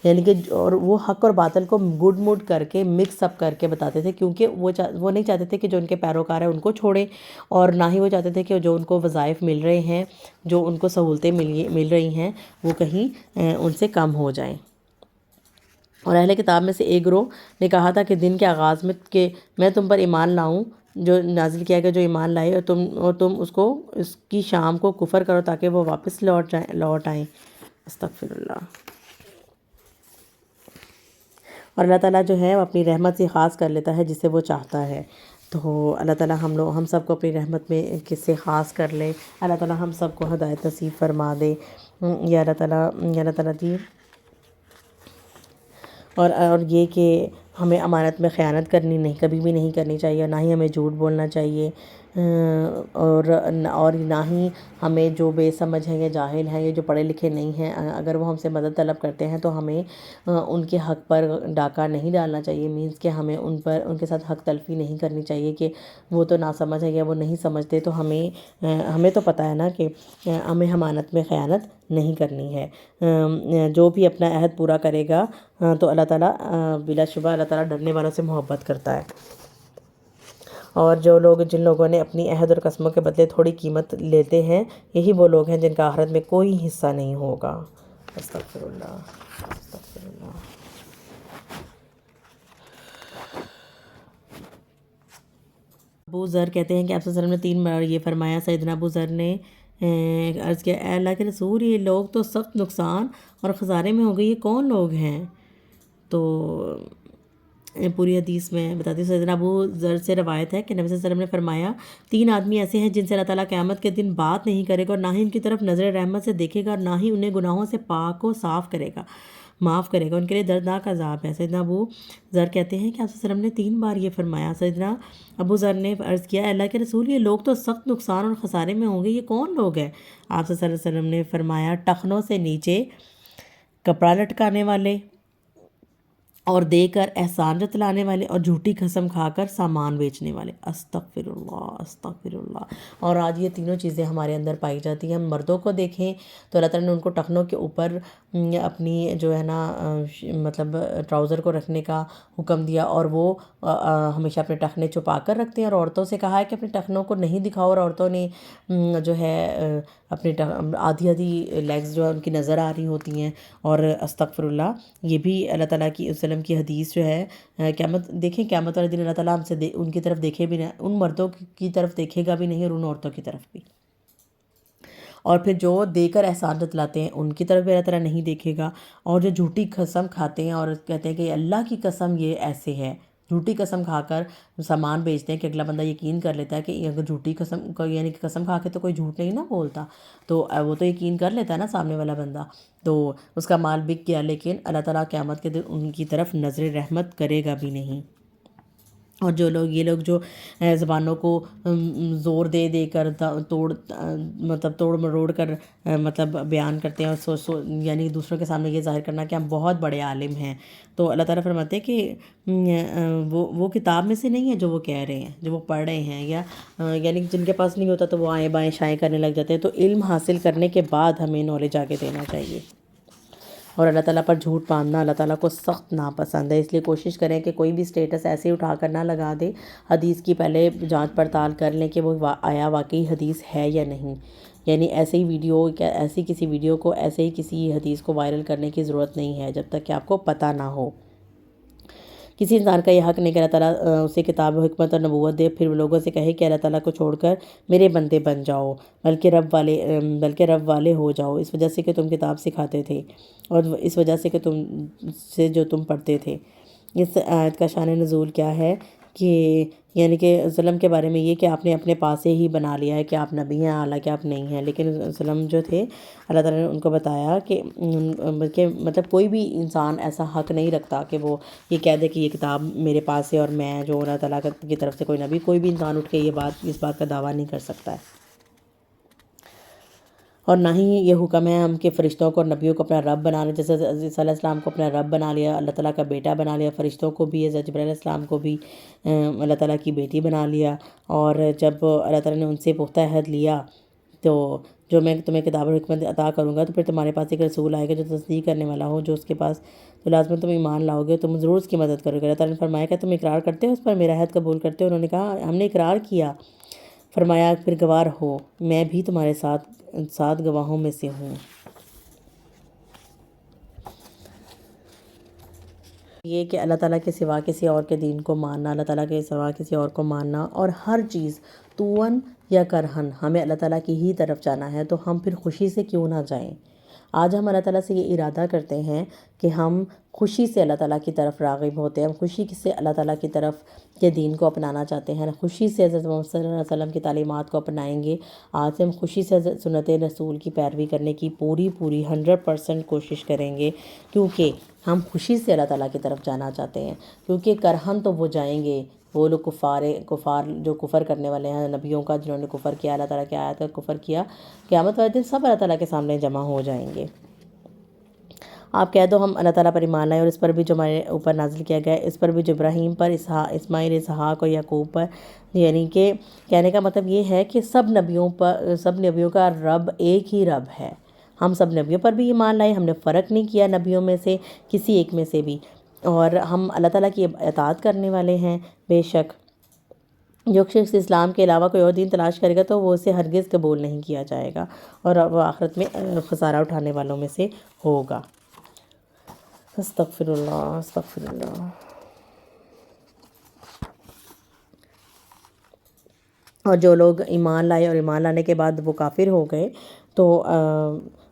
یعنی کہ اور وہ حق اور باطل کو گڈ موڈ کر کے مکس اپ کر کے بتاتے تھے، کیونکہ وہ نہیں چاہتے تھے کہ جو ان کے پیروکار ہیں ان کو چھوڑیں، اور نہ ہی وہ چاہتے تھے کہ جو ان کو وظائف مل رہے ہیں، جو ان کو سہولتیں مل رہی ہیں، وہ کہیں ان سے کم ہو جائیں۔ اور اہل کتاب میں سے ایک گروہ نے کہا تھا کہ دن کے آغاز میں کہ میں تم پر ایمان لاؤں، جو نازل کیا گیا جو ایمان لائے، اور تم اس کی شام کو کفر کرو تاکہ وہ واپس لوٹ آئیں۔ استغفر اللہ۔ اور اللہ تعالیٰ جو ہے وہ اپنی رحمت سے خاص کر لیتا ہے جسے وہ چاہتا ہے، تو اللہ تعالیٰ ہم سب کو اپنی رحمت میں کس سے خاص کر لے، اللہ تعالیٰ ہم سب کو ہدایت نصیب فرما دے، یا اللہ تعالیٰ دی، اور یہ کہ ہمیں امانت میں خیانت کبھی بھی نہیں کرنی چاہیے، نہ ہی ہمیں جھوٹ بولنا چاہیے، اور نہ ہی ہمیں جو بے سمجھ ہیں یا جاہل ہیں یا جو پڑھے لکھے نہیں ہیں، اگر وہ ہم سے مدد طلب کرتے ہیں تو ہمیں ان کے حق پر ڈاکہ نہیں ڈالنا چاہیے، مینس کہ ہمیں ان کے ساتھ حق تلفی نہیں کرنی چاہیے کہ وہ تو ناسمجھ ہے یا وہ نہیں سمجھتے، تو ہمیں تو پتہ ہے نا کہ ہمیں امانت میں خیانت نہیں کرنی ہے۔ جو بھی اپنا عہد پورا کرے گا تو اللہ تعالیٰ بلا شبہ اللہ تعالیٰ ڈرنے والوں سے محبت کرتا ہے۔ اور جو لوگ جن لوگوں نے اپنی عہد اور قسموں کے بدلے تھوڑی قیمت لیتے ہیں یہی وہ لوگ ہیں جن کا آخرت میں کوئی حصہ نہیں ہوگا۔ استغفر اللہ، استغفر اللہ۔ ابو ذر کہتے ہیں کہ آپ صلی اللہ علیہ وسلم نے 3 بار یہ فرمایا۔ سیدنا ابو ذر نے عرض کیا، اے اللہ کے رسول، یہ لوگ تو سخت نقصان اور خسارے میں ہو گئے، یہ کون لوگ ہیں؟ تو پوری حدیث میں بتاتی ہوں۔ سیدنا ابو ذر سے روایت ہے کہ نبی صلی اللہ علیہ وسلم نے فرمایا، 3 آدمی ایسے ہیں جن سے اللہ تعالیٰ قیامت کے دن بات نہیں کرے گا اور نہ ہی ان کی طرف نظر رحمت سے دیکھے گا اور نہ ہی انہیں گناہوں سے پاک و صاف کرے گا، معاف کرے گا، ان کے لیے دردناک عذاب ہے۔ سیدنا ابو ذر کہتے ہیں کہ آپ صلی اللہ علیہ وسلم نے 3 بار یہ فرمایا۔ سیدنا ابو ذر نے عرض کیا، اے اللہ کے رسول، یہ لوگ تو سخت نقصان اور خسارے میں ہوں گے، یہ کون لوگ ہیں؟ آپ صلی اللہ علیہ وسلم نے فرمایا، ٹخنوں سے نیچے کپڑا لٹکانے والے اور دے کر احسان جتلانے والے اور جھوٹی قسم کھا کر سامان بیچنے والے۔ استغفر اللہ، استغفر اللہ۔ اور آج یہ تینوں چیزیں ہمارے اندر پائی جاتی ہیں۔ ہم مردوں کو دیکھیں تو اللہ تعالیٰ نے ان کو ٹخنوں کے اوپر اپنی جو ہے نا مطلب ٹراؤزر کو رکھنے کا حکم دیا، اور وہ ہمیشہ اپنے ٹخنے چھپا کر رکھتے ہیں، اور عورتوں سے کہا ہے کہ اپنے ٹخنوں کو نہیں دکھاؤ، اور عورتوں نے جو ہے اپنے آدھی لیگز جو ہے ان کی نظر آ رہی ہوتی ہیں۔ اور استغفر اللہ، یہ بھی اللہ تعالیٰ کی وسلم کی حدیث جو ہے، قیامت دیکھیں، قیامت والے دن اللہ تعالیٰ ہم سے ان کی طرف دیکھے بھی نہیں، ان مردوں کی طرف دیکھے گا بھی نہیں اور ان عورتوں کی طرف بھی، اور پھر جو دے کر احسان جتلاتے ہیں ان کی طرف بھی اللہ تعالیٰ نہیں دیکھے گا، اور جو جھوٹی قسم کھاتے ہیں اور کہتے ہیں کہ اللہ کی قسم یہ ایسے ہے، جھوٹی قسم کھا کر سامان بیچتے ہیں کہ اگلا بندہ یقین کر لیتا ہے کہ اگر جھوٹی قسم، یعنی کہ قسم کھا کے تو کوئی جھوٹ نہیں نا بولتا، تو وہ تو یقین کر لیتا ہے نا سامنے والا بندہ، تو اس کا مال بک گیا، لیکن اللہ تعالیٰ قیامت کے دن ان کی طرف نظر رحمت کرے گا بھی نہیں۔ اور جو لوگ، یہ لوگ جو زبانوں کو زور دے دے کر توڑ مروڑ کر مطلب بیان کرتے ہیں، اور یعنی دوسروں کے سامنے یہ ظاہر کرنا کہ ہم بہت بڑے عالم ہیں، تو اللہ تعالیٰ فرماتے ہیں کہ وہ کتاب میں سے نہیں ہے جو وہ کہہ رہے ہیں، جو وہ پڑھ رہے ہیں، یا یعنی جن کے پاس نہیں ہوتا تو وہ آئیں بائیں شائیں کرنے لگ جاتے ہیں۔ تو علم حاصل کرنے کے بعد ہمیں نالج آگے دینا چاہیے، اور اللہ تعالیٰ پر جھوٹ باندھنا اللہ تعالیٰ کو سخت ناپسند ہے، اس لیے کوشش کریں کہ کوئی بھی اسٹیٹس ایسے اٹھا کر نہ لگا دے، حدیث کی پہلے جانچ پڑتال کر لیں کہ وہ آیا واقعی حدیث ہے یا نہیں، یعنی ایسے ہی ویڈیو، ایسی کسی ویڈیو کو، ایسے ہی کسی حدیث کو وائرل کرنے کی ضرورت نہیں ہے جب تک کہ آپ کو پتہ نہ ہو۔ کسی انسان کا یہ حق نہیں کہ اللہ تعالیٰ اسے کتاب و حکمت اور نبوت دے، پھر وہ لوگوں سے کہے کہ اللہ تعالیٰ کو چھوڑ کر میرے بندے بن جاؤ، بلکہ رب والے ہو جاؤ، اس وجہ سے کہ تم کتاب سکھاتے تھے اور اس وجہ سے کہ تم پڑھتے تھے۔ اس آیت کا شان نزول کیا ہے کہ یعنی کہ وسلم کے بارے میں یہ کہ آپ نے اپنے پاس سے ہی بنا لیا ہے کہ آپ نبی ہیں، حالانکہ آپ نہیں ہیں، لیکن وسلم جو تھے اللہ تعالیٰ نے ان کو بتایا کہ مطلب کوئی بھی انسان ایسا حق نہیں رکھتا کہ وہ یہ کہہ دے کہ یہ کتاب میرے پاس ہے اور میں جو اللہ تعالیٰ کی طرف سے کوئی نبی، کوئی بھی انسان اٹھ کے اس بات کا دعویٰ نہیں کر سکتا ہے۔ اور نہ ہی یہ حکم ہے ہم کہ فرشتوں کو اور نبیوں کو اپنا رب بنا لیں، جیسے عیسیٰ علیہ السلام کو اپنا رب بنا لیا، اللہ تعالیٰ کا بیٹا بنا لیا، فرشتوں کو بھی، حضرت جبرائیل علیہ السلام کو بھی اللہ تعالیٰ کی بیٹی بنا لیا۔ اور جب اللہ تعالیٰ نے ان سے پختہ عہد لیا تو جو میں تمہیں کتاب اور حکمت عطا کروں گا تو پھر تمہارے پاس ایک رسول آئے گا جو تصدیق کرنے والا ہو جو اس کے پاس، تو لازماً تم ایمان لاؤ گے، تم ضرور اس کی مدد کرو گے۔ اللہ تعالیٰ نے فرمایا کہ تم اقرار کرتے ہو اس پر، میرا عہد قبول کرتے ہو؟ انہوں نے کہا ہم نے اقرار کیا۔ فرمایا پھر گواہ رہو، میں بھی تمہارے ساتھ گواہوں میں سے ہوں۔ یہ کہ اللہ تعالیٰ کے سوا کسی اور کے دین کو ماننا، اللہ تعالیٰ کے سوا کسی اور کو ماننا، اور ہر چیز توً یا کرہن ہمیں اللہ تعالیٰ کی ہی طرف جانا ہے، تو ہم پھر خوشی سے کیوں نہ جائیں۔ آج ہم اللہ تعالیٰ سے یہ ارادہ کرتے ہیں کہ ہم خوشی سے اللہ تعالیٰ کی طرف راغب ہوتے ہیں، ہم خوشی سے اللہ تعالیٰ کی طرف کے دین کو اپنانا چاہتے ہیں، خوشی سے حضرت محمد صلی اللہ علیہ وسلم کی تعلیمات کو اپنائیں گے۔ آج سے ہم خوشی سے سنت رسول کی پیروی کرنے کی پوری 100% کوشش کریں گے، کیونکہ ہم خوشی سے اللہ تعالیٰ کی طرف جانا چاہتے ہیں، کیونکہ کرہن تو وہ جائیں گے، وہ لوگ کفار جو کفر کرنے والے ہیں نبیوں کا، جنہوں نے کفر کیا، اللہ تعالیٰ کی آیات کا کفر کیا، قیامت والے دن سب اللہ تعالیٰ کے سامنے جمع ہو جائیں گے۔ آپ کہہ دو ہم اللہ تعالیٰ پر ایمان لائے اور اس پر بھی جو ہمارے اوپر نازل کیا گیا ہے، اس پر بھی جو ابراہیم پر، اسماعیل، اسحاق اور یعقوب پر، یعنی کہ کہنے کا مطلب یہ ہے کہ سب نبیوں کا رب ایک ہی رب ہے۔ ہم سب نبیوں پر بھی ایمان لائے، ہم نے فرق نہیں کیا نبیوں میں سے کسی ایک میں سے بھی، اور ہم اللہ تعالیٰ کی اطاعت کرنے والے ہیں بے شک۔ جو شخص اسلام کے علاوہ کوئی اور دین تلاش کرے گا تو وہ اسے ہرگز قبول نہیں کیا جائے گا، اور وہ آخرت میں خسارہ اٹھانے والوں میں سے ہوگا۔ استغفر اللہ، استغفر اللہ۔ اور جو لوگ ایمان لائے اور ایمان لانے کے بعد وہ کافر ہو گئے تو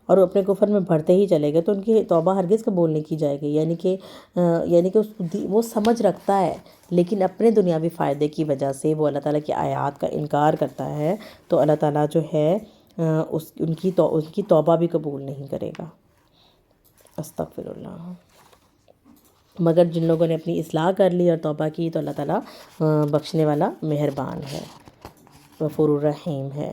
اور اپنے کفر میں بڑھتے ہی چلے گئے تو ان کی توبہ ہرگز قبول نہیں کی جائے گی، یعنی کہ وہ سمجھ رکھتا ہے لیکن اپنے دنیاوی فائدے کی وجہ سے وہ اللہ تعالیٰ کی آیات کا انکار کرتا ہے، تو اللہ تعالیٰ جو ہے ان کی توبہ بھی قبول نہیں کرے گا۔ استغفر اللہ۔ مگر جن لوگوں نے اپنی اصلاح کر لی اور توبہ کی تو اللہ تعالیٰ بخشنے والا مہربان ہے، غفور الرحیم ہے۔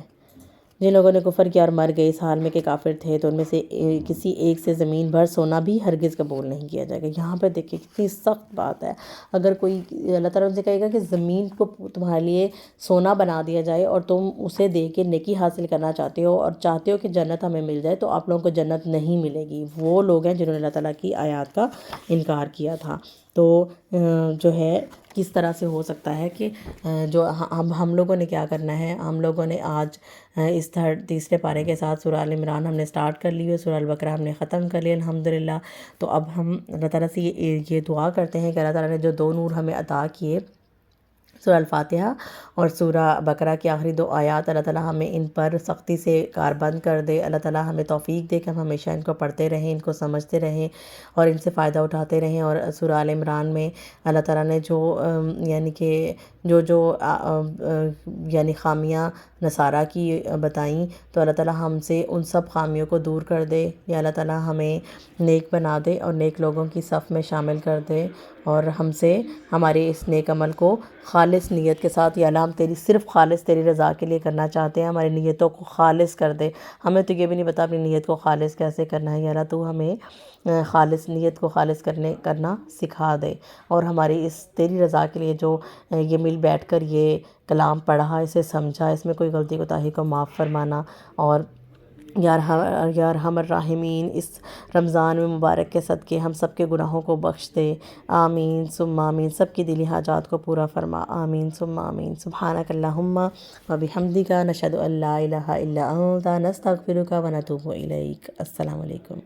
جن لوگوں نے کفر کیا اور مر گئے اس حال میں کہ کافر تھے تو ان میں سے کسی ایک سے زمین بھر سونا بھی ہرگز قبول نہیں کیا جائے گا۔ یہاں پہ دیکھیں کتنی سخت بات ہے، اگر کوئی اللہ تعالیٰ ان سے کہے گا کہ زمین کو تمہارے لیے سونا بنا دیا جائے اور تم اسے دے کے نیکی حاصل کرنا چاہتے ہو اور چاہتے ہو کہ جنت ہمیں مل جائے، تو آپ لوگوں کو جنت نہیں ملے گی۔ وہ لوگ ہیں جنہوں نے اللہ تعالیٰ کی آیات کا انکار کیا تھا۔ تو جو ہے کس طرح سے ہو سکتا ہے کہ جو ہم لوگوں نے کیا کرنا ہے، ہم لوگوں نے آج اس تیسرے پارے کے ساتھ سورہ آل عمران ہم نے سٹارٹ کر لی ہے، سورہ البقرہ ہم نے ختم کر لی الحمدللہ۔ تو اب ہم اللہ تعالیٰ سے یہ دعا کرتے ہیں کہ اللہ تعالیٰ نے جو دو نور ہمیں عطا کیے، سورہ الفاتحہ اور سورہ بقرہ کی آخری دو آیات، اللہ تعالیٰ ہمیں ان پر سختی سے کاربند کر دے، اللہ تعالیٰ ہمیں توفیق دے کہ ہم ہمیشہ ان کو پڑھتے رہیں، ان کو سمجھتے رہیں اور ان سے فائدہ اٹھاتے رہیں۔ اور سورہ آل عمران میں اللہ تعالیٰ نے جو یعنی کہ یعنی خامیاں نصارہ کی بتائیں، تو اللہ تعالیٰ ہم سے ان سب خامیوں کو دور کر دے، یا اللہ تعالیٰ ہمیں نیک بنا دے اور نیک لوگوں کی صف میں شامل کر دے، اور ہم سے ہمارے اس نیک عمل کو خالص نیت کے ساتھ، یا اللہ ہم صرف خالص تیری رضا کے لیے کرنا چاہتے ہیں، ہماری نیتوں کو خالص کر دے۔ ہمیں تو یہ بھی نہیں پتا اپنی نیت کو خالص کیسے کرنا ہے، یا اللہ تو ہمیں خالص نیت کو خالص کرنا سکھا دے، اور ہماری اس تیری رضا کے لیے جو یہ مل بیٹھ کر یہ کلام پڑھا، اسے سمجھا، اس میں کوئی غلطی کوتاہی کو معاف فرمانا، اور یا ارحم الراحمین اس رمضان میں مبارک کے صدقے ہم سب کے گناہوں کو بخش دے۔ آمین ثم آمین۔ سب کی دلی حاجات کو پورا فرما۔ آمین ثم آمین۔ سبحانک اللہم و بحمدک، نشہد ان لا الہ الا انت، نستغفرک و نتوب الیک۔ السلام علیکم۔